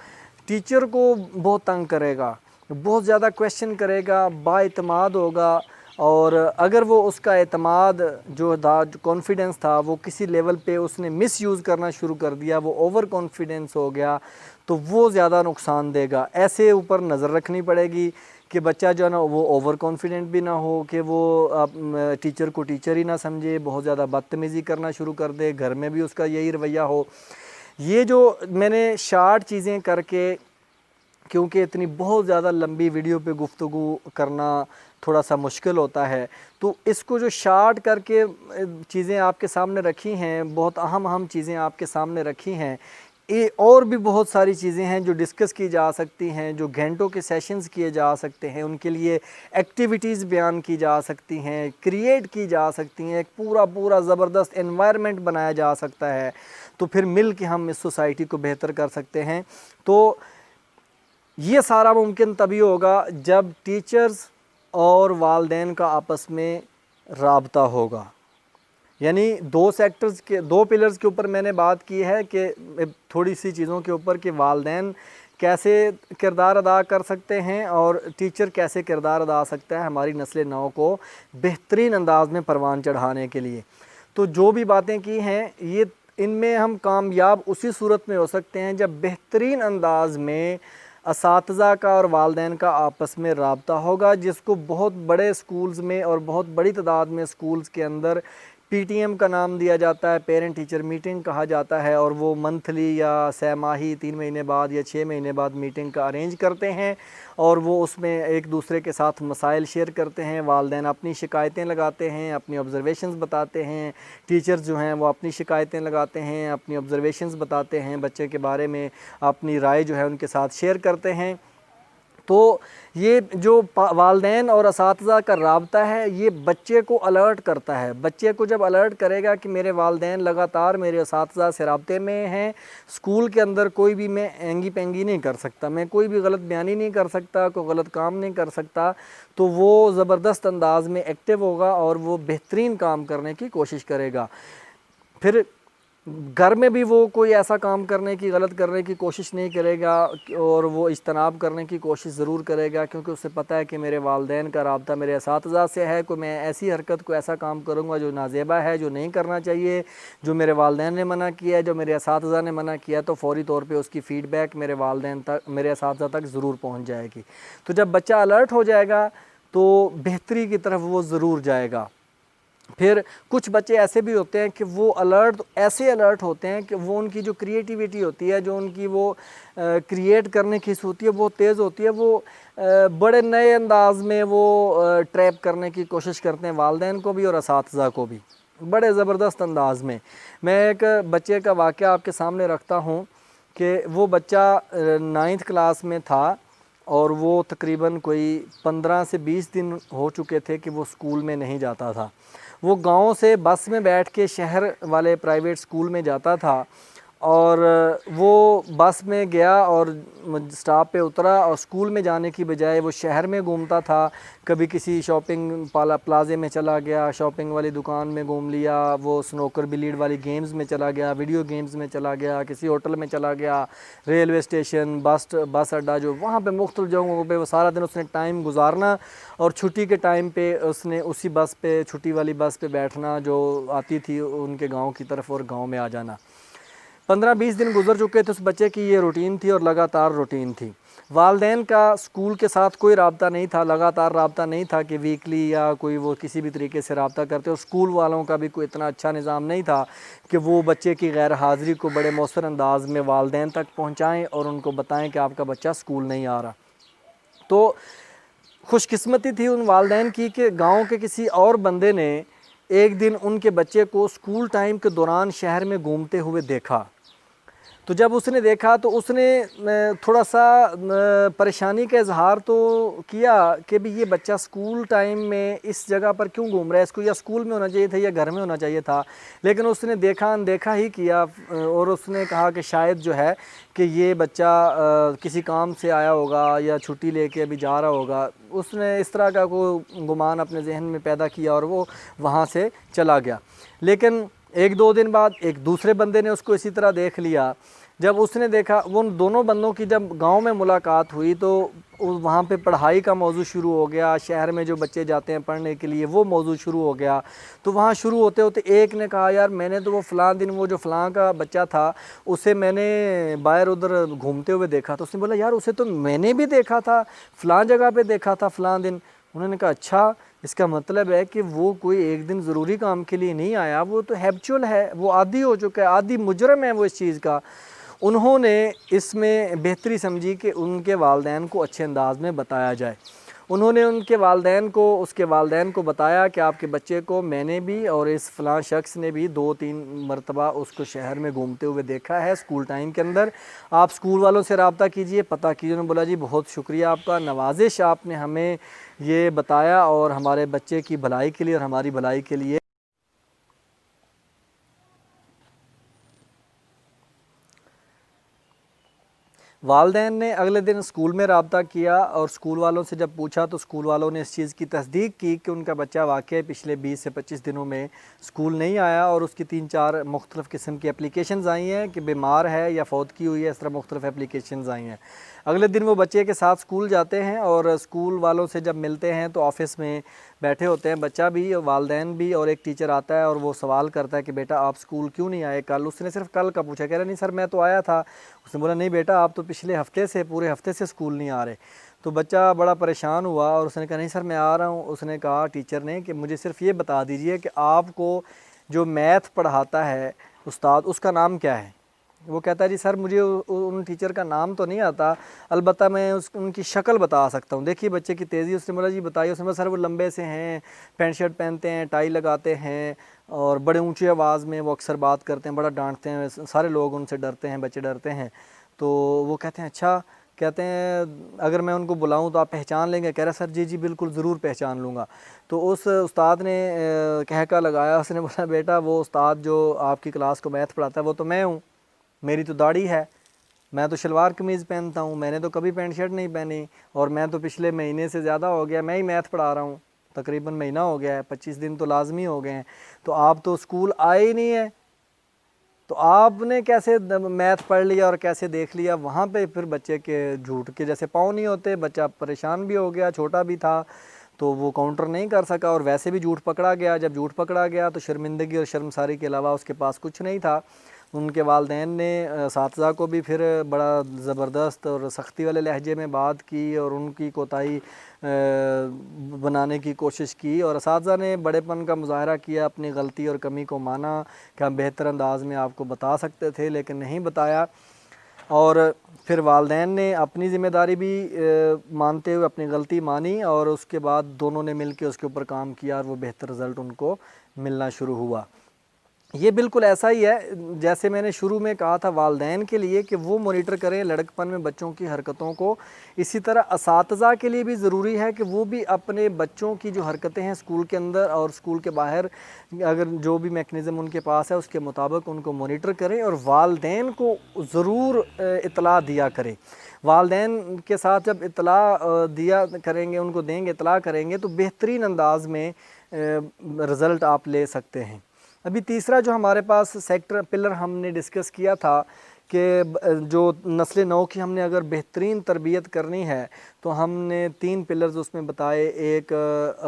ٹیچر کو بہت تنگ کرے گا، بہت زیادہ کویشچن کرے گا، با اعتماد ہوگا، اور اگر وہ اس کا اعتماد جو کانفیڈنس تھا وہ کسی لیول پہ اس نے مس یوز کرنا شروع کر دیا، وہ اوور کانفیڈنس ہو گیا، تو وہ زیادہ نقصان دے گا۔ ایسے اوپر نظر رکھنی پڑے گی کہ بچہ جو ہے نا وہ اوور کانفیڈنٹ بھی نہ ہو، کہ وہ ٹیچر کو ٹیچر ہی نہ سمجھے، بہت زیادہ بدتمیزی کرنا شروع کر دے، گھر میں بھی اس کا یہی رویہ ہو۔ یہ جو میں نے شارٹ چیزیں کر کے، کیونکہ اتنی بہت زیادہ لمبی ویڈیو پہ گفتگو کرنا تھوڑا سا مشکل ہوتا ہے، تو اس کو جو شارٹ کر کے چیزیں آپ کے سامنے رکھی ہیں، بہت اہم چیزیں آپ کے سامنے رکھی ہیں۔ اور بھی بہت ساری چیزیں ہیں جو ڈسکس کی جا سکتی ہیں، جو گھنٹوں کے سیشنز کیے جا سکتے ہیں، ان کے لیے ایکٹیویٹیز بیان کی جا سکتی ہیں، کریٹ کی جا سکتی ہیں، ایک پورا زبردست انوائرمنٹ بنایا جا سکتا ہے، تو پھر مل کے ہم اس سوسائٹی کو بہتر کر سکتے ہیں۔ تو یہ سارا ممکن تبھی ہوگا جب ٹیچرز اور والدین کا آپس میں رابطہ ہوگا۔ یعنی 2 سیکٹرز کے 2 پلرز کے اوپر میں نے بات کی ہے، کہ تھوڑی سی چیزوں کے اوپر کہ والدین کیسے کردار ادا کر سکتے ہیں اور ٹیچر کیسے کردار ادا سکتا ہے ہماری نسل نو کو بہترین انداز میں پروان چڑھانے کے لیے۔ تو جو بھی باتیں کی ہیں، یہ ان میں ہم کامیاب اسی صورت میں ہو سکتے ہیں جب بہترین انداز میں اساتذہ کا اور والدین کا آپس میں رابطہ ہوگا، جس کو بہت بڑے سکولز میں اور بہت بڑی تعداد میں سکولز کے اندر PTM کا نام دیا جاتا ہے، پیرنٹ ٹیچر میٹنگ کہا جاتا ہے، اور وہ منتھلی یا سہ ماہی 3 مہینے بعد یا 6 مہینے بعد میٹنگ کا ارینج کرتے ہیں، اور وہ اس میں ایک دوسرے کے ساتھ مسائل شیئر کرتے ہیں، والدین اپنی شکایتیں لگاتے ہیں، اپنی آبزرویشنز بتاتے ہیں، ٹیچرز جو ہیں وہ اپنی شکایتیں لگاتے ہیں، اپنی آبزرویشنز بتاتے ہیں، بچے کے بارے میں اپنی رائے جو ہے ان کے ساتھ شیئر کرتے ہیں۔ تو یہ جو والدین اور اساتذہ کا رابطہ ہے، یہ بچے کو الرٹ کرتا ہے۔ بچے کو جب الرٹ کرے گا کہ میرے والدین لگاتار میرے اساتذہ سے رابطے میں ہیں، اسکول کے اندر کوئی بھی میں اینگی پینگی نہیں کر سکتا، میں کوئی بھی غلط بیانی نہیں کر سکتا، کوئی غلط کام نہیں کر سکتا، تو وہ زبردست انداز میں ایکٹیو ہوگا اور وہ بہترین کام کرنے کی کوشش کرے گا۔ پھر گھر میں بھی وہ کوئی ایسا کام کرنے کی غلط کرنے کی کوشش نہیں کرے گا، اور وہ اجتناب کرنے کی کوشش ضرور کرے گا، کیونکہ اسے پتہ ہے کہ میرے والدین کا رابطہ میرے اساتذہ سے ہے، کوئی میں ایسی حرکت کو ایسا کام کروں گا جو نازیبا ہے، جو نہیں کرنا چاہیے، جو میرے والدین نے منع کیا ہے، جو میرے اساتذہ نے منع کیا، تو فوری طور پہ اس کی فیڈ بیک میرے والدین تک، میرے اساتذہ تک ضرور پہنچ جائے گی۔ تو جب بچہ الرٹ ہو جائے گا تو بہتری کی طرف وہ ضرور جائے گا۔ پھر کچھ بچے ایسے بھی ہوتے ہیں کہ وہ ایسے الرٹ ہوتے ہیں کہ وہ ان کی جو کریٹیویٹی ہوتی ہے، جو ان کی وہ کریٹ کرنے کی ہوتی ہے، بہت تیز ہوتی ہے، وہ بڑے نئے انداز میں وہ ٹریپ کرنے کی کوشش کرتے ہیں، والدین کو بھی اور اساتذہ کو بھی، بڑے زبردست انداز میں۔ میں ایک بچے کا واقعہ آپ کے سامنے رکھتا ہوں کہ وہ بچہ 9th کلاس میں تھا، اور وہ تقریباً کوئی 15 سے 20 دن ہو چکے تھے کہ وہ اسکول میں نہیں جاتا تھا۔ وہ گاؤں سے بس میں بیٹھ کے شہر والے پرائیویٹ اسکول میں جاتا تھا، اور وہ بس میں گیا اور سٹاپ پہ اترا اور اسکول میں جانے کی بجائے وہ شہر میں گھومتا تھا. کبھی کسی شاپنگ پلازے میں چلا گیا, شاپنگ والی دکان میں گھوم لیا, وہ سنوکر بلیڈ والی گیمز میں چلا گیا, ویڈیو گیمز میں چلا گیا, کسی ہوٹل میں چلا گیا, ریلوے اسٹیشن, بس اڈا جو وہاں پہ مختلف جگہوں پہ وہ سارا دن اس نے ٹائم گزارنا. اور چھٹی کے ٹائم پہ اس نے اسی بس پہ, چھٹی والی بس پہ بیٹھنا جو آتی تھی ان کے گاؤں کی طرف, اور گاؤں میں آ جانا. 15-20 دن گزر چکے تھے, اس بچے کی یہ روٹین تھی اور لگاتار روٹین تھی. والدین کا اسکول کے ساتھ کوئی رابطہ نہیں تھا, لگاتار رابطہ نہیں تھا کہ ویکلی یا کوئی وہ کسی بھی طریقے سے رابطہ کرتے, اور اسکول والوں کا بھی کوئی اتنا اچھا نظام نہیں تھا کہ وہ بچے کی غیر حاضری کو بڑے مؤثر انداز میں والدین تک پہنچائیں اور ان کو بتائیں کہ آپ کا بچہ اسکول نہیں آ رہا. تو خوش قسمتی تھی ان والدین کی کہ گاؤں کے کسی اور بندے نے ایک دن ان کے بچے کو اسکول ٹائم کے دوران شہر میں گھومتے ہوئے دیکھا. تو جب اس نے دیکھا تو اس نے تھوڑا سا پریشانی کا اظہار تو کیا کہ بھی یہ بچہ اسکول ٹائم میں اس جگہ پر کیوں گھوم رہا ہے, اس کو یا اسکول میں ہونا چاہیے تھا یا گھر میں ہونا چاہیے تھا. لیکن اس نے دیکھا اندیکھا ہی کیا, اور اس نے کہا کہ شاید جو ہے کہ یہ بچہ کسی کام سے آیا ہوگا یا چھٹی لے کے ابھی جا رہا ہوگا. اس نے اس طرح کا کوئی گمان اپنے ذہن میں پیدا کیا اور وہ وہاں سے چلا گیا. لیکن 1-2 دن بعد ایک دوسرے بندے نے اس کو اسی طرح دیکھ لیا. جب اس نے دیکھا, وہ ان دونوں بندوں کی جب گاؤں میں ملاقات ہوئی تو وہاں پہ پڑھائی کا موضوع شروع ہو گیا, شہر میں جو بچے جاتے ہیں پڑھنے کے لیے وہ موضوع شروع ہو گیا. تو وہاں شروع ہوتے ہوتے ایک نے کہا, یار میں نے تو وہ فلاں دن وہ جو فلاں کا بچہ تھا اسے میں نے باہر ادھر گھومتے ہوئے دیکھا. تو اس نے بولا, یار اسے تو میں نے بھی دیکھا تھا, فلاں جگہ پہ دیکھا تھا فلاں دن. انہوں نے کہا اچھا, اس کا مطلب ہے کہ وہ کوئی ایک دن ضروری کام کے لیے نہیں آیا, وہ تو ہیبچول ہے, وہ عادی ہو چکا ہے, عادی مجرم ہے وہ اس چیز کا. انہوں نے اس میں بہتری سمجھی کہ ان کے والدین کو اچھے انداز میں بتایا جائے. انہوں نے ان کے والدین کو, اس کے والدین کو بتایا کہ آپ کے بچے کو میں نے بھی اور اس فلاں شخص نے بھی 2-3 مرتبہ اس کو شہر میں گھومتے ہوئے دیکھا ہے اسکول ٹائم کے اندر, آپ اسکول والوں سے رابطہ کیجئے, پتہ کیجئے. انہوں نے بولا جی بہت شکریہ آپ کا, نوازش آپ نے ہمیں یہ بتایا اور ہمارے بچے کی بھلائی کے لیے اور ہماری بھلائی کے لیے. والدین نے اگلے دن اسکول میں رابطہ کیا اور اسکول والوں سے جب پوچھا تو اسکول والوں نے اس چیز کی تصدیق کی کہ ان کا بچہ واقعی پچھلے 20 سے 25 دنوں میں اسکول نہیں آیا, اور اس کی 3-4 مختلف قسم کی اپلیکیشنز آئی ہیں کہ بیمار ہے یا فوت کی ہوئی ہے, اس طرح مختلف اپلیکیشنز آئی ہیں. اگلے دن وہ بچے کے ساتھ اسکول جاتے ہیں اور اسکول والوں سے جب ملتے ہیں تو آفس میں بیٹھے ہوتے ہیں, بچہ بھی, والدین بھی, اور ایک ٹیچر آتا ہے اور وہ سوال کرتا ہے کہ بیٹا آپ اسکول کیوں نہیں آئے کل. اس نے صرف کل کا پوچھا, کہہ رہا نہیں سر میں تو آیا تھا. اس نے بولا نہیں بیٹا آپ تو پچھلے ہفتے سے, پورے ہفتے سے اسکول نہیں آ رہے. تو بچہ بڑا پریشان ہوا اور اس نے کہا نہیں سر میں آ رہا ہوں. اس نے کہا ٹیچر نے کہ مجھے صرف یہ بتا دیجئے کہ آپ کو جو میتھ پڑھاتا ہے استاد, اس کا نام کیا ہے. وہ کہتا ہے جی سر مجھے ان ٹیچر کا نام تو نہیں آتا, البتہ میں ان کی شکل بتا سکتا ہوں. دیکھیے بچے کی تیزی. اس نے بولا جی بتائیے. اس نے بولا سر وہ لمبے سے ہیں, پینٹ شرٹ پہنتے ہیں, ٹائی لگاتے ہیں, اور بڑے اونچی آواز میں وہ اکثر بات کرتے ہیں, بڑا ڈانٹتے ہیں, سارے لوگ ان سے ڈرتے ہیں, بچے ڈرتے ہیں. تو وہ کہتے ہیں اچھا, کہتے ہیں اگر میں ان کو بلاؤں تو آپ پہچان لیں گے. کہہ رہا سر جی بالکل ضرور پہچان لوں گا. تو اس استاد نے کہکا لگایا. اس نے بولا بیٹا وہ استاد جو آپ کی کلاس کو میتھ پڑھاتا ہے وہ تو میں ہوں, میری تو داڑھی ہے, میں تو شلوار قمیض پہنتا ہوں, میں نے تو کبھی پینٹ شرٹ نہیں پہنی, اور میں تو پچھلے مہینے سے زیادہ ہو گیا میں ہی میتھ پڑھا رہا ہوں, تقریباً مہینہ ہو گیا ہے, 25 دن تو لازمی ہو گئے ہیں. تو آپ تو اسکول آئے ہی نہیں ہیں, تو آپ نے کیسے میتھ پڑھ لیا اور کیسے دیکھ لیا. وہاں پہ پھر بچے کے جھوٹ کے جیسے پاؤں نہیں ہوتے, بچہ پریشان بھی ہو گیا, چھوٹا بھی تھا تو وہ کاؤنٹر نہیں کر سکا, اور ویسے بھی جھوٹ پکڑا گیا. جب جھوٹ پکڑا گیا تو شرمندگی اور شرمساری کے علاوہ اس کے پاس کچھ نہیں تھا. ان کے والدین نے اساتذہ کو بھی پھر بڑا زبردست اور سختی والے لہجے میں بات کی اور ان کی کوتاہی بنانے کی کوشش کی, اور اساتذہ نے بڑے پن کا مظاہرہ کیا, اپنی غلطی اور کمی کو مانا کہ ہم بہتر انداز میں آپ کو بتا سکتے تھے لیکن نہیں بتایا. اور پھر والدین نے اپنی ذمہ داری بھی مانتے ہوئے اپنی غلطی مانی, اور اس کے بعد دونوں نے مل کے اس کے اوپر کام کیا اور وہ بہتر رزلٹ ان کو ملنا شروع ہوا. یہ بالکل ایسا ہی ہے جیسے میں نے شروع میں کہا تھا والدین کے لیے کہ وہ مانیٹر کریں لڑکپن میں بچوں کی حرکتوں کو، اسی طرح اساتذہ کے لیے بھی ضروری ہے کہ وہ بھی اپنے بچوں کی جو حرکتیں ہیں اسکول کے اندر اور اسکول کے باہر، اگر جو بھی میکنزم ان کے پاس ہے اس کے مطابق ان کو مانیٹر کریں، اور والدین کو ضرور اطلاع دیا کریں۔ والدین کے ساتھ جب اطلاع دیا کریں گے، ان کو دیں گے، اطلاع کریں گے، تو بہترین انداز میں رزلٹ آپ لے سکتے ہیں۔ ابھی تیسرا جو ہمارے پاس سیکٹر پلر ہم نے ڈسکس کیا تھا کہ جو نسل نو کی ہم نے اگر بہترین تربیت کرنی ہے تو ہم نے 3 پلرز اس میں بتائے، ایک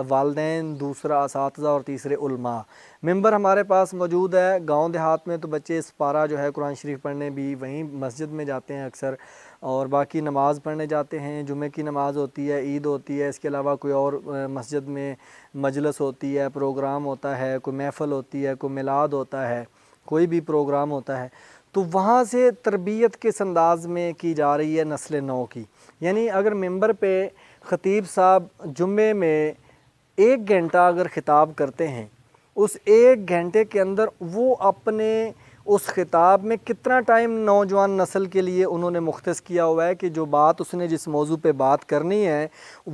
والدین، دوسرا اساتذہ اور تیسرے علماء۔ ممبر ہمارے پاس موجود ہے، گاؤں دیہات میں تو بچے اس پارہ جو ہے قرآن شریف پڑھنے بھی وہیں مسجد میں جاتے ہیں اکثر، اور باقی نماز پڑھنے جاتے ہیں، جمعہ کی نماز ہوتی ہے، عید ہوتی ہے، اس کے علاوہ کوئی اور مسجد میں مجلس ہوتی ہے، پروگرام ہوتا ہے، کوئی محفل ہوتی ہے، کوئی میلاد ہوتا ہے، کوئی بھی پروگرام ہوتا ہے، تو وہاں سے تربیت کس انداز میں کی جا رہی ہے نسل نو کی۔ یعنی اگر ممبر پہ خطیب صاحب جمعے میں 1 گھنٹہ اگر خطاب کرتے ہیں، اس 1 گھنٹے کے اندر وہ اپنے اس خطاب میں کتنا ٹائم نوجوان نسل کے لیے انہوں نے مختص کیا ہوا ہے کہ جو بات اس نے جس موضوع پہ بات کرنی ہے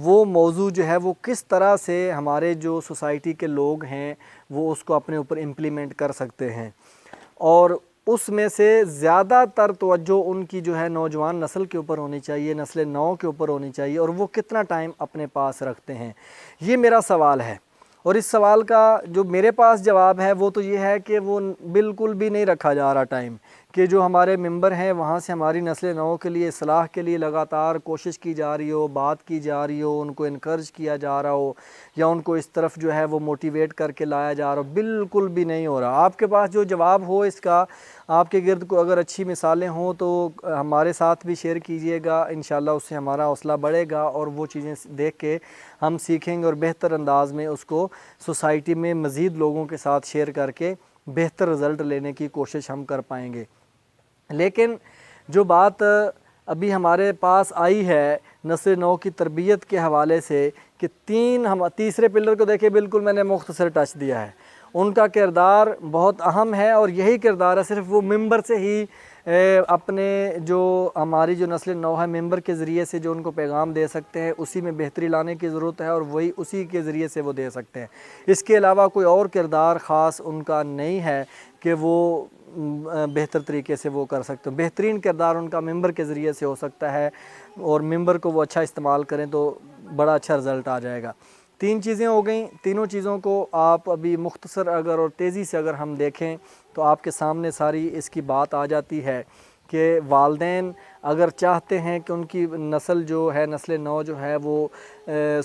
وہ موضوع جو ہے وہ کس طرح سے ہمارے جو سوسائٹی کے لوگ ہیں وہ اس کو اپنے اوپر امپلیمنٹ کر سکتے ہیں، اور اس میں سے زیادہ تر توجہ ان کی جو ہے نوجوان نسل کے اوپر ہونی چاہیے، نسل نو کے اوپر ہونی چاہیے، اور وہ کتنا ٹائم اپنے پاس رکھتے ہیں۔ یہ میرا سوال ہے، اور اس سوال کا جو میرے پاس جواب ہے وہ تو یہ ہے کہ وہ بالکل بھی نہیں رکھا جا رہا ٹائم، کہ جو ہمارے ممبر ہیں وہاں سے ہماری نسل نو کے لیے اصلاح کے لیے لگاتار کوشش کی جا رہی ہو، بات کی جا رہی ہو، ان کو انکرج کیا جا رہا ہو، یا ان کو اس طرف جو ہے وہ موٹیویٹ کر کے لایا جا رہا ہو، بالکل بھی نہیں ہو رہا۔ آپ کے پاس جو جواب ہو اس کا، آپ کے گرد کو اگر اچھی مثالیں ہوں تو ہمارے ساتھ بھی شیئر کیجئے گا، انشاءاللہ اس سے ہمارا حوصلہ بڑھے گا، اور وہ چیزیں دیکھ کے ہم سیکھیں گے اور بہتر انداز میں اس کو سوسائٹی میں مزید لوگوں کے ساتھ شیئر کر کے بہتر رزلٹ لینے کی کوشش ہم کر پائیں گے۔ لیکن جو بات ابھی ہمارے پاس آئی ہے نسل نو کی تربیت کے حوالے سے کہ تیسرے پلر کو دیکھیں، بالکل میں نے مختصر ٹچ دیا ہے، ان کا کردار بہت اہم ہے، اور یہی کردار ہے، صرف وہ ممبر سے ہی اپنے جو ہماری جو نسل نو ہے ممبر کے ذریعے سے جو ان کو پیغام دے سکتے ہیں، اسی میں بہتری لانے کی ضرورت ہے، اور وہی اسی کے ذریعے سے وہ دے سکتے ہیں۔ اس کے علاوہ کوئی اور کردار خاص ان کا نہیں ہے کہ وہ بہتر طریقے سے وہ کر سکتے ہیں۔ بہترین کردار ان کا ممبر کے ذریعے سے ہو سکتا ہے، اور ممبر کو وہ اچھا استعمال کریں تو بڑا اچھا رزلٹ آ جائے گا۔ 3 چیزیں ہو گئیں، تینوں چیزوں کو آپ ابھی مختصر اگر اور تیزی سے اگر ہم دیکھیں تو آپ کے سامنے ساری اس کی بات آ جاتی ہے کہ والدین اگر چاہتے ہیں کہ ان کی نسل جو ہے، نسل نو جو ہے وہ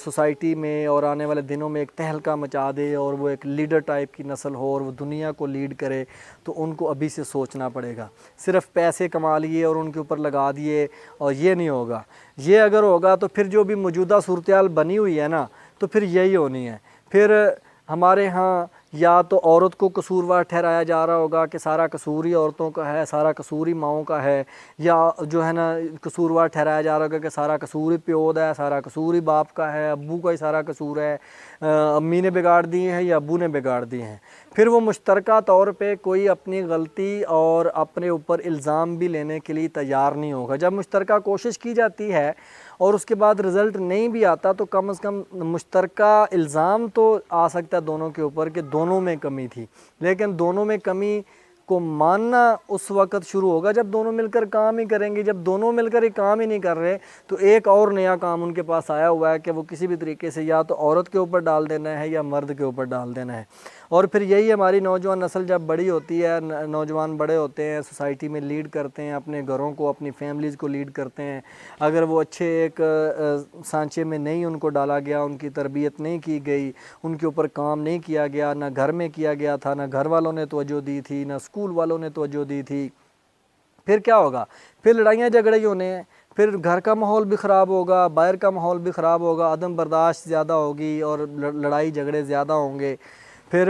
سوسائٹی میں اور آنے والے دنوں میں ایک تہلکہ مچا دے اور وہ ایک لیڈر ٹائپ کی نسل ہو اور وہ دنیا کو لیڈ کرے، تو ان کو ابھی سے سوچنا پڑے گا۔ صرف پیسے کما لیے اور ان کے اوپر لگا دیے اور یہ نہیں ہوگا۔ یہ اگر ہوگا تو پھر جو بھی موجودہ صورتحال بنی ہوئی ہے نا، تو پھر یہی ہونی ہے۔ پھر ہمارے ہاں یا تو عورت کو قصوروار ٹھہرایا جا رہا ہوگا کہ سارا قصور ہی عورتوں کا ہے، سارا قصور ہی ماؤں کا ہے، یا جو ہے نا قصوروار ٹھہرایا جا رہا ہوگا کہ سارا قصور ہی پیو دا ہے، سارا قصور ہی باپ کا ہے، ابو کا ہی سارا قصور ہے، امی نے بگاڑ دیے ہیں یا ابو نے بگاڑ دیے ہیں۔ پھر وہ مشترکہ طور پہ کوئی اپنی غلطی اور اپنے اوپر الزام بھی لینے کے لیے تیار نہیں ہوگا۔ جب مشترکہ کوشش کی جاتی ہے اور اس کے بعد رزلٹ نہیں بھی آتا تو کم از کم مشترکہ الزام تو آ سکتا ہے دونوں کے اوپر کہ دونوں میں کمی تھی، لیکن دونوں میں کمی کو ماننا اس وقت شروع ہوگا جب دونوں مل کر کام ہی کریں گے۔ جب دونوں مل کر کام ہی نہیں کر رہے تو ایک اور نیا کام ان کے پاس آیا ہوا ہے کہ وہ کسی بھی طریقے سے یا تو عورت کے اوپر ڈال دینا ہے یا مرد کے اوپر ڈال دینا ہے۔ اور پھر یہی ہماری نوجوان نسل جب بڑی ہوتی ہے، نوجوان بڑے ہوتے ہیں، سوسائٹی میں لیڈ کرتے ہیں، اپنے گھروں کو، اپنی فیملیز کو لیڈ کرتے ہیں، اگر وہ اچھے ایک سانچے میں نہیں ان کو ڈالا گیا، ان کی تربیت نہیں کی گئی، ان کے اوپر کام نہیں کیا گیا، نہ گھر میں کیا گیا تھا، نہ گھر والوں نے توجہ دی تھی، نہ اسکول والوں نے توجہ دی تھی، پھر کیا ہوگا؟ پھر لڑائیاں جھگڑے ہی ہونے ہیں، پھر گھر کا ماحول بھی خراب ہوگا، باہر کا ماحول بھی خراب ہوگا، عدم برداشت زیادہ ہوگی اور لڑائی جھگڑے زیادہ ہوں گے۔ پھر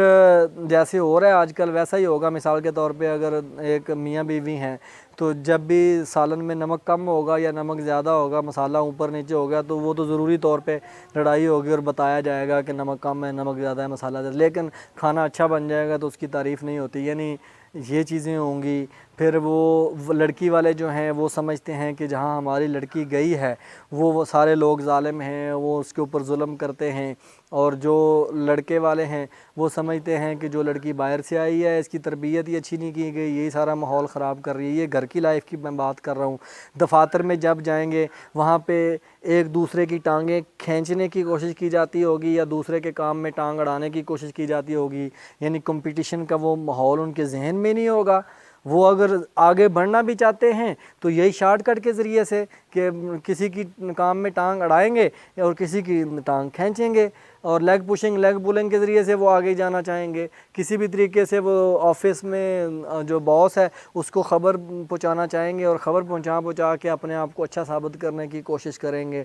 جیسے ہو رہا ہے آج کل ویسا ہی ہوگا. مثال کے طور پہ اگر ایک میاں بیوی ہیں تو جب بھی سالن میں نمک کم ہوگا یا نمک زیادہ ہوگا, مسالہ اوپر نیچے ہو گیا, تو وہ تو ضروری طور پہ لڑائی ہوگی اور بتایا جائے گا کہ نمک کم ہے, نمک زیادہ ہے, مسالہ زیادہ. لیکن کھانا اچھا بن جائے گا تو اس کی تعریف نہیں ہوتی. یعنی یہ چیزیں ہوں گی. پھر وہ لڑکی والے جو ہیں وہ سمجھتے ہیں کہ جہاں ہماری لڑکی گئی ہے وہ سارے لوگ ظالم ہیں, وہ اس کے اوپر ظلم کرتے ہیں. اور جو لڑکے والے ہیں وہ سمجھتے ہیں کہ جو لڑکی باہر سے آئی ہے اس کی تربیت ہی اچھی نہیں کی گئی, یہی سارا ماحول خراب کر رہی ہے. یہ گھر کی لائف کی میں بات کر رہا ہوں. دفاتر میں جب جائیں گے وہاں پہ ایک دوسرے کی ٹانگیں کھینچنے کی کوشش کی جاتی ہوگی یا دوسرے کے کام میں ٹانگ اڑانے کی کوشش کی جاتی ہوگی. یعنی کمپٹیشن کا وہ ماحول ان کے ذہن میں نہیں ہوگا. وہ اگر آگے بڑھنا بھی چاہتے ہیں تو یہی شارٹ کٹ کے ذریعے سے کہ کسی کی کام میں ٹانگ اڑائیں گے اور کسی کی ٹانگ کھینچیں گے, اور لیگ پشنگ لیگ پولنگ کے ذریعے سے وہ آگے جانا چاہیں گے. کسی بھی طریقے سے وہ آفس میں جو باس ہے اس کو خبر پہنچانا چاہیں گے اور خبر پہنچا کے اپنے آپ کو اچھا ثابت کرنے کی کوشش کریں گے.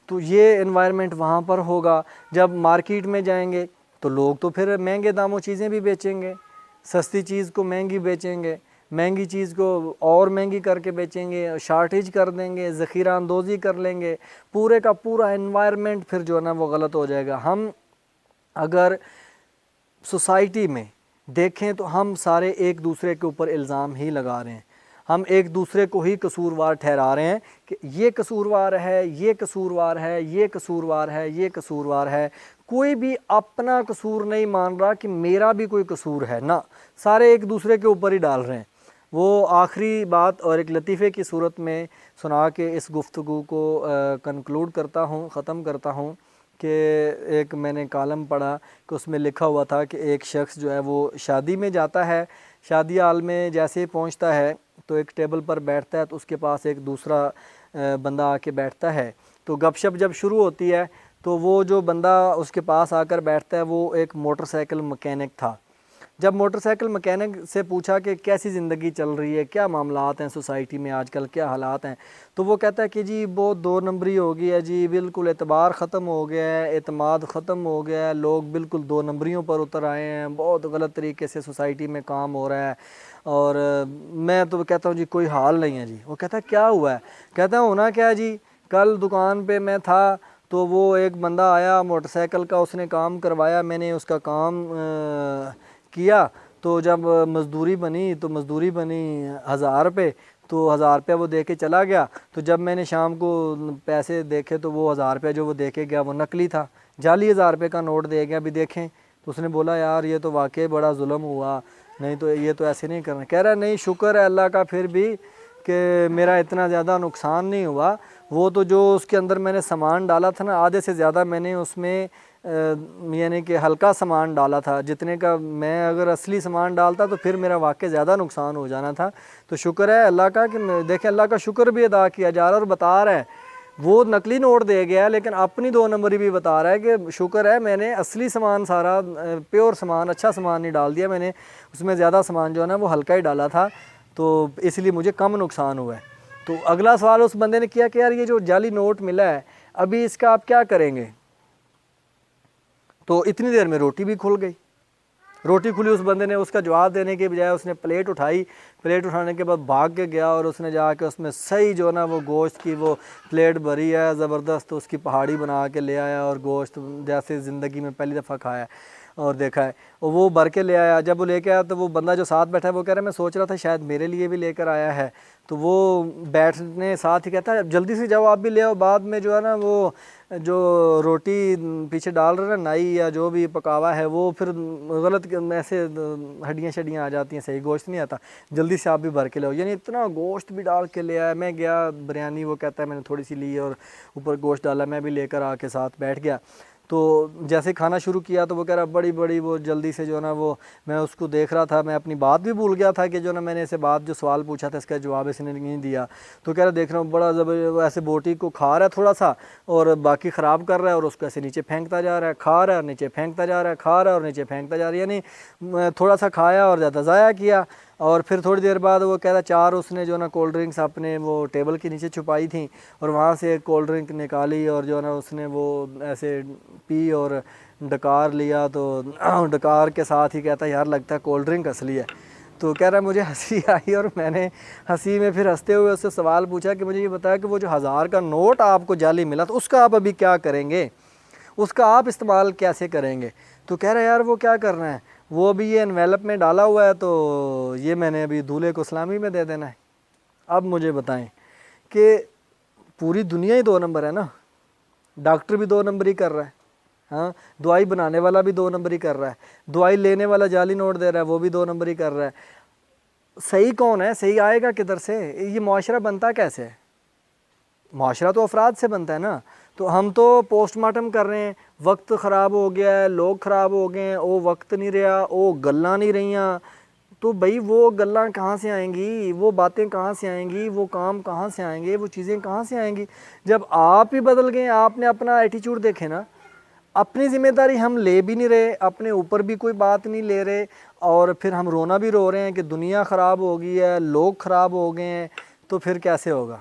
تو یہ انوائرمنٹ وہاں پر ہوگا. جب مارکیٹ میں جائیں گے تو لوگ تو پھر مہنگے داموں چیزیں بھی بیچیں گے, سستی چیز کو مہنگی بیچیں گے, مہنگی چیز کو اور مہنگی کر کے بیچیں گے, شارٹیج کر دیں گے, ذخیرہ اندوزی کر لیں گے. پورے کا پورا انوائرمنٹ پھر جو ہے نا وہ غلط ہو جائے گا. ہم اگر سوسائٹی میں دیکھیں تو ہم سارے ایک دوسرے کے اوپر الزام ہی لگا رہے ہیں. ہم ایک دوسرے کو ہی قصوروار ٹھہرا رہے ہیں کہ یہ قصوروار ہے, یہ قصوروار ہے, یہ قصوروار ہے, یہ قصوروار ہے. کوئی بھی اپنا قصور نہیں مان رہا کہ میرا بھی کوئی قصور ہے, نہ سارے ایک دوسرے کے اوپر ہی ڈال رہے ہیں. وہ آخری بات اور ایک لطیفے کی صورت میں سنا کے اس گفتگو کو کنکلوڈ کرتا ہوں, ختم کرتا ہوں. کہ ایک میں نے کالم پڑھا کہ اس میں لکھا ہوا تھا کہ ایک شخص جو ہے وہ شادی میں جاتا ہے, شادی ہال میں جیسے ہی پہنچتا ہے تو ایک ٹیبل پر بیٹھتا ہے تو اس کے پاس ایک دوسرا بندہ آ کے بیٹھتا ہے. تو گپ شپ جب شروع ہوتی ہے تو وہ جو بندہ اس کے پاس آ کر بیٹھتا ہے وہ ایک موٹر سائیکل مکینک تھا. جب موٹر سائیکل مکینک سے پوچھا کہ کیسی زندگی چل رہی ہے, کیا معاملات ہیں سوسائٹی میں آج کل, کیا حالات ہیں, تو وہ کہتا ہے کہ جی بہت دو نمبری ہو گیا ہے جی, بالکل اعتبار ختم ہو گیا ہے, اعتماد ختم ہو گیا ہے, لوگ بالکل دو نمبریوں پر اتر آئے ہیں, بہت غلط طریقے سے سوسائٹی میں کام ہو رہا ہے. اور میں تو کہتا ہوں جی کوئی حال نہیں ہے جی. وہ کہتا ہے کیا ہوا ہے؟ کہتا ہے ہونا کیا ہے جی, کل دکان پہ میں تھا تو وہ ایک بندہ آیا موٹر سائیکل کا, اس نے کام کروایا, میں نے اس کا کام کیا. تو جب مزدوری بنی 1000 روپے, تو 1000 روپیہ وہ دے کے چلا گیا. تو جب میں نے شام کو پیسے دیکھے تو وہ 1000 روپیہ جو وہ دے کے گیا وہ نقلی تھا, جعلی 1000 روپے کا نوٹ دے گیا. بھی دیکھیں. تو اس نے بولا یار یہ تو واقعی بڑا ظلم ہوا, نہیں تو یہ تو ایسے نہیں کرنا. کہہ رہا نہیں شکر ہے اللہ کا پھر بھی کہ میرا اتنا زیادہ نقصان نہیں ہوا. وہ تو جو اس کے اندر میں نے سامان ڈالا تھا نا, آدھے سے زیادہ میں نے اس میں یعنی کہ ہلکا سامان ڈالا تھا, جتنے کا میں اگر اصلی سامان ڈالتا تو پھر میرا واقعی زیادہ نقصان ہو جانا تھا. تو شکر ہے اللہ کا کہ دیکھیں اللہ کا شکر بھی ادا کیا جا رہا ہے. اور بتا رہا ہے وہ نقلی نوٹ دے گیا لیکن اپنی 2 نمبری بھی بتا رہا ہے کہ شکر ہے میں نے اصلی سامان سارا پیور سامان, اچھا سامان نہیں ڈال دیا, میں نے اس میں زیادہ سامان جو ہے نا وہ ہلکا ہی ڈالا تھا, تو اس لیے مجھے کم نقصان ہوا ہے. تو اگلا سوال اس بندے نے کیا کہ یار یہ جو جعلی نوٹ ملا ہے ابھی اس کا آپ کیا کریں گے؟ تو اتنی دیر میں روٹی بھی کھل گئی. روٹی کھلی, اس بندے نے اس کا جواب دینے کے بجائے اس نے پلیٹ اٹھائی, پلیٹ اٹھانے کے بعد بھاگ کے گیا اور اس نے جا کے اس میں صحیح جو نا وہ گوشت کی وہ پلیٹ بھری ہے زبردست, اس کی پہاڑی بنا کے لے آیا اور گوشت جیسے زندگی میں پہلی دفعہ کھایا اور دیکھا ہے, اور وہ بھر کے لے آیا. جب وہ لے کے آیا تو وہ بندہ جو ساتھ بیٹھا ہے وہ کہہ رہا ہے میں سوچ رہا تھا شاید میرے لیے بھی لے کر آیا ہے. تو وہ بیٹھنے ساتھ ہی کہتا ہے جلدی سے جاؤ آپ بھی لے آؤ, بعد میں جو ہے نا وہ جو روٹی پیچھے ڈال رہے نا نائی یا جو بھی پکاوا ہے وہ پھر غلط ایسے ہڈیاں شڈیاں آ جاتی ہیں, صحیح گوشت نہیں آتا, جلدی سے آپ بھی بھر کے لے آؤ. یعنی اتنا گوشت بھی ڈال کے لے آیا. میں گیا بریانی, وہ کہتا ہے میں نے تھوڑی سی لی اور اوپر گوشت ڈالا, میں بھی لے کر آ کے ساتھ بیٹھ گیا. تو جیسے کھانا شروع کیا تو وہ کہہ رہا بڑی بڑی وہ جلدی سے جو ہے نا وہ میں اس کو دیکھ رہا تھا, میں اپنی بات بھی بھول گیا تھا کہ جو نا میں نے اسے بات جو سوال پوچھا تھا اس کا جواب اس نے نہیں دیا. تو کہہ رہا دیکھ رہا ہوں بڑا ایسے بوٹی کو کھا رہا ہے تھوڑا سا اور باقی خراب کر رہا ہے اور اس کو ایسے نیچے پھینکتا جا رہا ہے, کھا رہا ہے اور نیچے پھینکتا جا رہا ہے, کھا رہا ہے اور نیچے پھینکتا جا رہا ہے. یعنی تھوڑا سا کھایا اور زیادہ ضائع کیا. اور پھر تھوڑی دیر بعد وہ کہہ رہا 4 اس نے جو نا کولڈ ڈرنکس اپنے وہ ٹیبل کے نیچے چھپائی تھیں اور وہاں سے ایک کولڈ ڈرنک نکالی اور جو نا اس نے وہ ایسے پی اور ڈکار لیا تو ڈکار کے ساتھ ہی کہتا ہے یار لگتا ہے کولڈ ڈرنک اصلی ہے. تو کہہ رہا ہے مجھے ہنسی آئی اور میں نے ہنسی میں پھر ہنستے ہوئے اس سے سوال پوچھا کہ مجھے یہ بتایا کہ وہ جو 1000 کا نوٹ آپ کو جعلی ملا تو اس کا آپ ابھی کیا کریں گے, اس کا آپ استعمال کیسے کریں گے؟ تو کہہ رہا ہے یار وہ کیا کرنا ہے, وہ ابھی یہ انویلپ میں ڈالا ہوا ہے تو یہ میں نے ابھی دولہے کو اسلامی میں دے دینا ہے. اب مجھے بتائیں کہ پوری دنیا ہی 2 نمبر ہے نا, ڈاکٹر بھی 2 نمبر ہی کر رہا ہے, ہاں دوائی بنانے والا بھی 2 نمبر ہی کر رہا ہے, دوائی لینے والا جعلی نوٹ دے رہا ہے وہ بھی 2 نمبر ہی کر رہا ہے. صحیح کون ہے؟ صحیح آئے گا کدھر سے؟ یہ معاشرہ بنتا کیسے ہے؟ معاشرہ تو افراد سے بنتا ہے نا. تو ہم تو پوسٹ مارٹم کر رہے ہیں, وقت خراب ہو گیا ہے, لوگ خراب ہو گئے ہیں, وہ وقت نہیں رہا, وہ گلاں نہیں رہیاں. تو بھائی وہ گلاں کہاں سے آئیں گی, وہ باتیں کہاں سے آئیں گی, وہ کام کہاں سے آئیں گے, وہ چیزیں کہاں سے آئیں گی؟ جب آپ ہی بدل گئے, آپ نے اپنا ایٹیچیوڈ دیکھے نا, اپنی ذمہ داری ہم لے بھی نہیں رہے, اپنے اوپر بھی کوئی بات نہیں لے رہے, اور پھر ہم رونا بھی رو رہے ہیں کہ دنیا خراب ہو گئی ہے, لوگ خراب ہو گئے ہیں. تو پھر کیسے ہوگا؟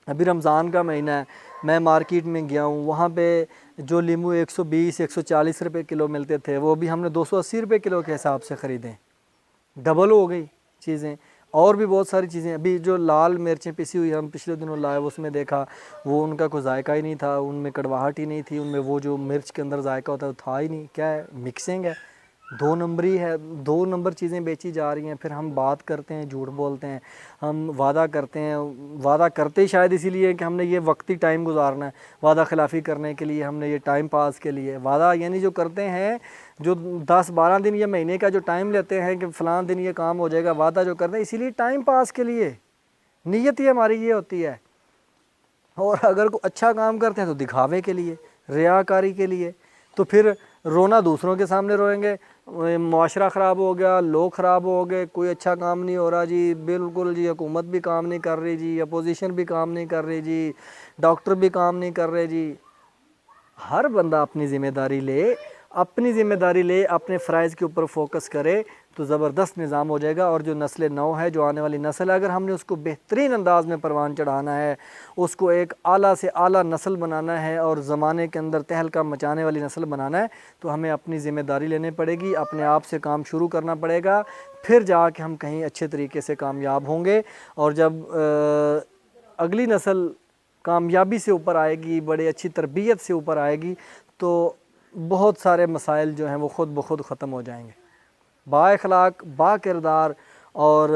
ابھی رمضان کا مہینہ ہے, میں مارکیٹ میں گیا ہوں, وہاں پہ جو لیمو 120 140 روپے کلو ملتے تھے وہ بھی ہم نے 280 روپے کلو کے حساب سے خریدے, ڈبل ہو گئی چیزیں. اور بھی بہت ساری چیزیں, ابھی جو لال مرچیں پسی ہوئی ہم پچھلے دنوں لائے اس میں دیکھا وہ ان کا کوئی ذائقہ ہی نہیں تھا, ان میں کڑواہٹ ہی نہیں تھی, ان میں وہ جو مرچ کے اندر ذائقہ ہوتا ہے وہ تھا ہی نہیں. کیا ہے؟ مکسنگ ہے, 2 نمبری ہے, 2 نمبر چیزیں بیچی جا رہی ہیں. پھر ہم بات کرتے ہیں, جھوٹ بولتے ہیں, ہم وعدہ کرتے ہیں, وعدہ کرتے ہی شاید اسی لیے کہ ہم نے یہ وقتی ٹائم گزارنا ہے, وعدہ خلافی کرنے کے لیے ہم نے یہ ٹائم پاس کے لیے وعدہ یعنی جو کرتے ہیں, جو 10-12 دن یا مہینے کا جو ٹائم لیتے ہیں کہ فلاں دن یہ کام ہو جائے گا, وعدہ جو کرتے ہیں اسی لیے ٹائم پاس کے لیے, نیت ہی ہماری یہ ہوتی ہے. اور اگر کوئی اچھا کام کرتے ہیں تو دکھاوے کے لیے, ریاکاری کے لیے. تو پھر رونا دوسروں کے سامنے روئیں گے, معاشرہ خراب ہو گیا, لوگ خراب ہو گئے, کوئی اچھا کام نہیں ہو رہا جی, بالکل جی, حکومت بھی کام نہیں کر رہی جی, اپوزیشن بھی کام نہیں کر رہی جی, ڈاکٹر بھی کام نہیں کر رہے جی. ہر بندہ اپنی ذمہ داری لے, اپنی ذمہ داری لے, اپنے فرائض کے اوپر فوکس کرے تو زبردست نظام ہو جائے گا. اور جو نسل نو ہے, جو آنے والی نسل ہے, اگر ہم نے اس کو بہترین انداز میں پروان چڑھانا ہے, اس کو ایک اعلیٰ سے اعلیٰ نسل بنانا ہے اور زمانے کے اندر تہلکہ مچانے والی نسل بنانا ہے, تو ہمیں اپنی ذمہ داری لینی پڑے گی, اپنے آپ سے کام شروع کرنا پڑے گا. پھر جا کے ہم کہیں اچھے طریقے سے کامیاب ہوں گے. اور جب اگلی نسل کامیابی سے اوپر آئے گی, بڑے اچھی تربیت سے اوپر آئے گی, تو بہت سارے مسائل جو ہیں وہ خود بخود ختم ہو جائیں گے. با اخلاق, با کردار اور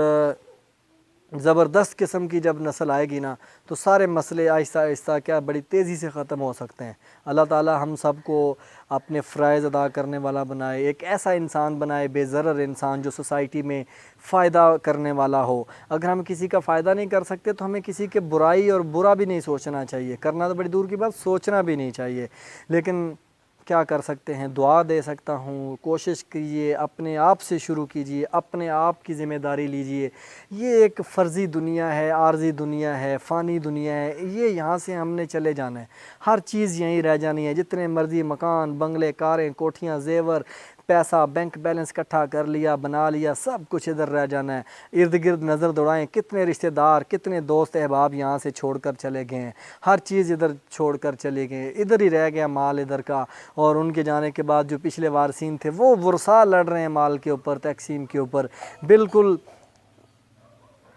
زبردست قسم کی جب نسل آئے گی نا, تو سارے مسئلے آہستہ آہستہ کیا بڑی تیزی سے ختم ہو سکتے ہیں. اللہ تعالی ہم سب کو اپنے فرائض ادا کرنے والا بنائے, ایک ایسا انسان بنائے, بے ضرر انسان جو سوسائٹی میں فائدہ کرنے والا ہو. اگر ہم کسی کا فائدہ نہیں کر سکتے تو ہمیں کسی کے برائی اور برا بھی نہیں سوچنا چاہیے, کرنا تو بڑی دور کی بات, سوچنا بھی نہیں چاہیے. لیکن کیا کر سکتے ہیں؟ دعا دے سکتا ہوں, کوشش کیجئے, اپنے آپ سے شروع کیجئے, اپنے آپ کی ذمہ داری لیجئے. یہ ایک فرضی دنیا ہے, عارضی دنیا ہے, فانی دنیا ہے, یہ یہاں سے ہم نے چلے جانا ہے, ہر چیز یہیں رہ جانی ہے. جتنے مرضی مکان, بنگلے, کاریں, کوٹھیاں, زیور, پیسہ, بینک بیلنس اکٹھا کر لیا, بنا لیا, سب کچھ ادھر رہ جانا ہے. ارد گرد نظر دوڑائیں, کتنے رشتہ دار, کتنے دوست احباب یہاں سے چھوڑ کر چلے گئے ہیں, ہر چیز ادھر چھوڑ کر چلے گئے, ادھر ہی رہ گیا مال ادھر کا. اور ان کے جانے کے بعد جو پچھلے وارثین تھے وہ ورثاء لڑ رہے ہیں مال کے اوپر, تقسیم کے اوپر. بالکل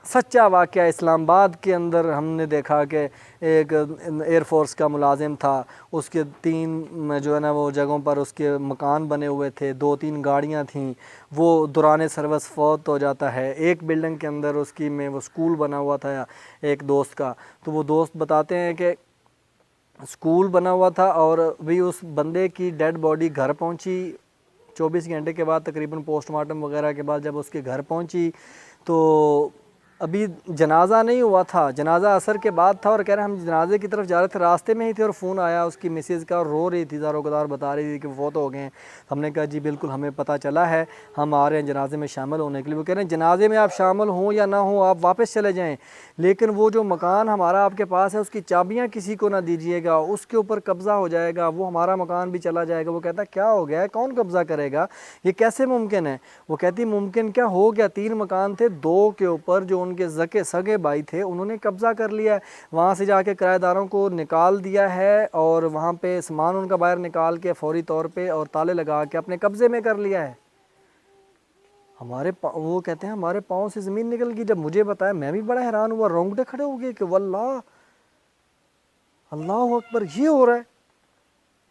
سچا واقعہ اسلام آباد کے اندر ہم نے دیکھا کہ ایک ایئر فورس کا ملازم تھا, اس کے 3 جو ہے نا وہ جگہوں پر اس کے مکان بنے ہوئے تھے, 2-3 گاڑیاں تھیں, وہ دوران سروس فوت ہو جاتا ہے. ایک بلڈنگ کے اندر اس کی میں وہ سکول بنا ہوا تھا ایک دوست کا, تو وہ دوست بتاتے ہیں کہ سکول بنا ہوا تھا اور بھی اس بندے کی ڈیڈ باڈی گھر پہنچی 24 گھنٹے کے بعد, تقریباً پوسٹ مارٹم وغیرہ کے بعد جب اس کے گھر پہنچی تو ابھی جنازہ نہیں ہوا تھا, جنازہ عصر کے بعد تھا, اور کہہ رہے ہم جنازے کی طرف جا رہے تھے, راستے میں ہی تھے اور فون آیا اس کی مسز کا, اور رو رہی تھی, زار و گدار بتا رہی تھی کہ وہ فوت ہو گئے ہیں. ہم نے کہا جی بالکل ہمیں پتہ چلا ہے, ہم آ رہے ہیں جنازے میں شامل ہونے کے لیے. وہ کہہ رہے ہیں جنازے میں آپ شامل ہوں یا نہ ہوں آپ واپس چلے جائیں, لیکن وہ جو مکان ہمارا آپ کے پاس ہے اس کی چابیاں کسی کو نہ دیجیے گا, اس کے اوپر قبضہ ہو جائے گا, وہ ہمارا مکان بھی چلا جائے گا. وہ کہتا ہے کیا ہو گیا ہے, کون قبضہ کرے گا, یہ کیسے ممکن ہے؟ وہ کہتی ممکن کیا ہو گیا, 3 مکان تھے, 2 کے اوپر جو ان ان کے سگے بھائی تھے انہوں نے قبضہ کر لیا ہے، وہاں سے جا کے کرایہ داروں کو نکال دیا ہے اور وہاں پہ سامان ان کا باہر نکال کے فوری طور پہ اور تالے لگا کے اپنے قبضے میں کر لیا ہے۔ وہ کہتے ہیں ہمارے پاؤں سے زمین نکل گئی۔ جب مجھے بتایا میں بھی بڑا حیران ہوا، رونگٹے کھڑے ہو گئے کہ واللہ اللہ اکبر، یہ ہو رہا ہے۔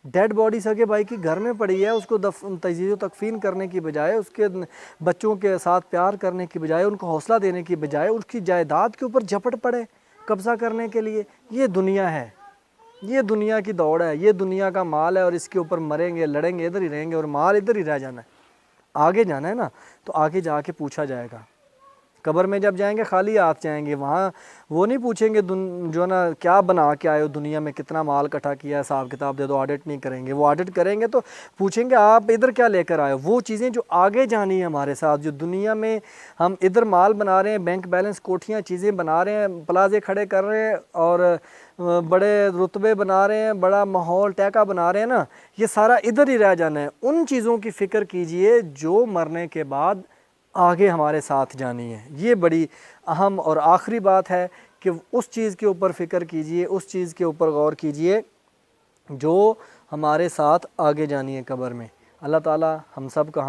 ڈیڈ باڈی سگے بھائی کی گھر میں پڑی ہے، اس کو تجہیز و تکفین کرنے کی بجائے، اس کے بچوں کے ساتھ پیار کرنے کی بجائے، ان کو حوصلہ دینے کی بجائے اس کی جائیداد کے اوپر جھپٹ پڑے قبضہ کرنے کے لیے۔ یہ دنیا ہے، یہ دنیا کی دوڑ ہے، یہ دنیا کا مال ہے اور اس کے اوپر مریں گے، لڑیں گے، ادھر ہی رہیں گے اور مال ادھر ہی رہ جانا ہے۔ آگے جانا ہے نا تو آگے جا کے پوچھا جائے گا۔ قبر میں جب جائیں گے خالی ہاتھ جائیں گے، وہاں وہ نہیں پوچھیں گے جو نا کیا بنا کے آئے ہو دنیا میں، کتنا مال اکٹھا کیا ہے، حساب کتاب دے دو، آڈٹ نہیں کریں گے۔ وہ آڈٹ کریں گے تو پوچھیں گے آپ ادھر کیا لے کر آئے ہو۔ وہ چیزیں جو آگے جانی ہے ہمارے ساتھ، جو دنیا میں ہم ادھر مال بنا رہے ہیں، بینک بیلنس، کوٹھیاں، چیزیں بنا رہے ہیں، پلازے کھڑے کر رہے ہیں اور بڑے رتبے بنا رہے ہیں، بڑا ماحول ٹیکا بنا رہے ہیں نا، یہ سارا ادھر ہی رہ جانا ہے۔ ان چیزوں کی فکر کیجئے جو مرنے کے بعد آگے ہمارے ساتھ جانی ہے۔ یہ بڑی اہم اور آخری بات ہے کہ اس چیز کے اوپر فکر کیجئے، اس چیز کے اوپر غور کیجئے جو ہمارے ساتھ آگے جانی ہے قبر میں۔ اللہ تعالی ہم سب کا